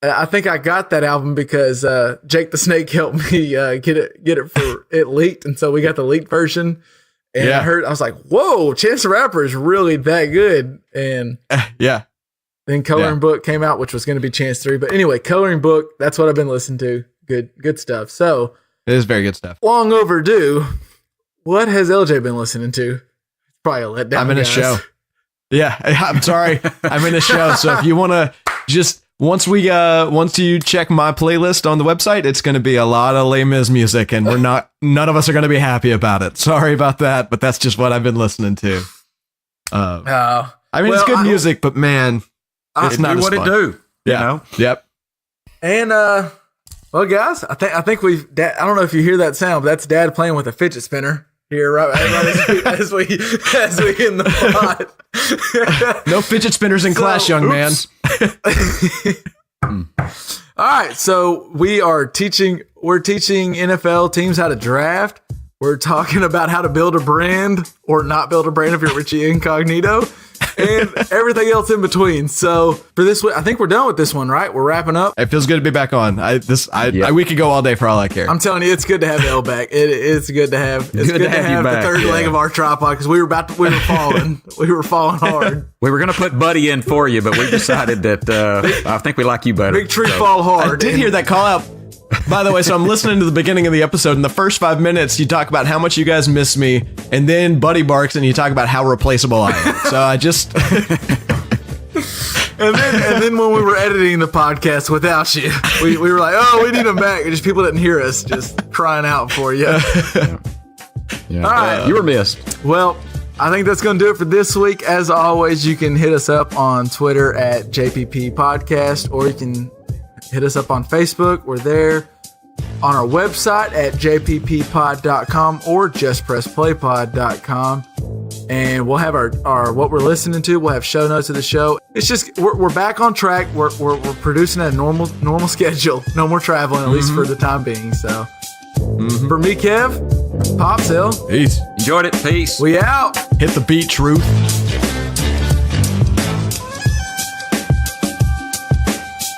Speaker 4: I think I got that album because Jake the Snake helped me get it for it leaked, and so we got the leaked version. And I was like, "Whoa, Chance the Rapper is really that good!" And then Coloring Book came out, which was going to be Chance 3. But anyway, Coloring Book, that's what I've been listening to. Good stuff. So
Speaker 5: it is very good stuff.
Speaker 4: Long overdue. What has LJ been listening to? It's probably a letdown.
Speaker 5: I'm in a show. Yeah, I'm sorry. I'm in a show. So if you want to just once you check my playlist on the website, it's going to be a lot of Les Mis music, and none of us are going to be happy about it. Sorry about that, but that's just what I've been listening to. I mean, it's good music, but man, it's not
Speaker 6: do
Speaker 5: as
Speaker 6: what
Speaker 5: fun.
Speaker 6: it do.
Speaker 5: Yeah.
Speaker 6: You know?
Speaker 5: Yep.
Speaker 4: And well, guys, I think I don't know if you hear that sound, but that's Dad playing with a fidget spinner here, right as we in the pod.
Speaker 5: No fidget spinners in class, young man.
Speaker 4: All right, so we're teaching NFL teams how to draft. We're talking about how to build a brand or not build a brand if you're Richie Incognito, and everything else in between. So for this week, I think we're done with this one, right? We're wrapping up.
Speaker 5: It feels good to be back on. We could go all day for all I care.
Speaker 4: I'm telling you, it's good to have Elle back. It's good to have. It's good to have
Speaker 6: you
Speaker 4: the
Speaker 6: back.
Speaker 4: third leg of our tripod because we were falling. We were falling hard.
Speaker 6: We were going to put Buddy in for you, but we decided that I think we like you better.
Speaker 4: Big tree fall hard.
Speaker 5: I did hear that call out. By the way, so I'm listening to the beginning of the episode. In the first 5 minutes, you talk about how much you guys miss me, and then Buddy barks, and you talk about how replaceable I am. So I just...
Speaker 4: And then when we were editing the podcast without you, we were like, oh, we need him back. And just people didn't hear us just crying out for you.
Speaker 6: Yeah.
Speaker 4: All right.
Speaker 6: You were missed.
Speaker 4: Well, I think that's going to do it for this week. As always, you can hit us up on Twitter at JPP Podcast, or you can hit us up on Facebook. We're there on our website at jpppod.com or justpressplaypod.com. And we'll have our what we're listening to. We'll have show notes of the show. It's just we're back on track. We're producing at a normal schedule. No more traveling, at least for the time being. So for me, Kev, Pops Hill,
Speaker 5: Peace.
Speaker 6: Enjoyed it. Peace.
Speaker 4: we out.
Speaker 5: Hit the beat, Truth.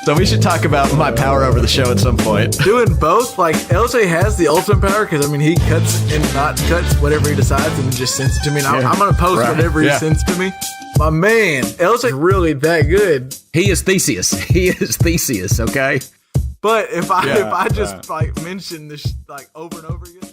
Speaker 5: So we should talk about my power over the show at some point.
Speaker 4: Doing both, like LJ has the ultimate power because I mean he cuts and not cuts whatever he decides and just sends it to me. And I'm gonna post whatever he sends to me. My man, LJ's really that good.
Speaker 6: He is Theseus. Okay.
Speaker 4: But if I just like mention this like over and over again.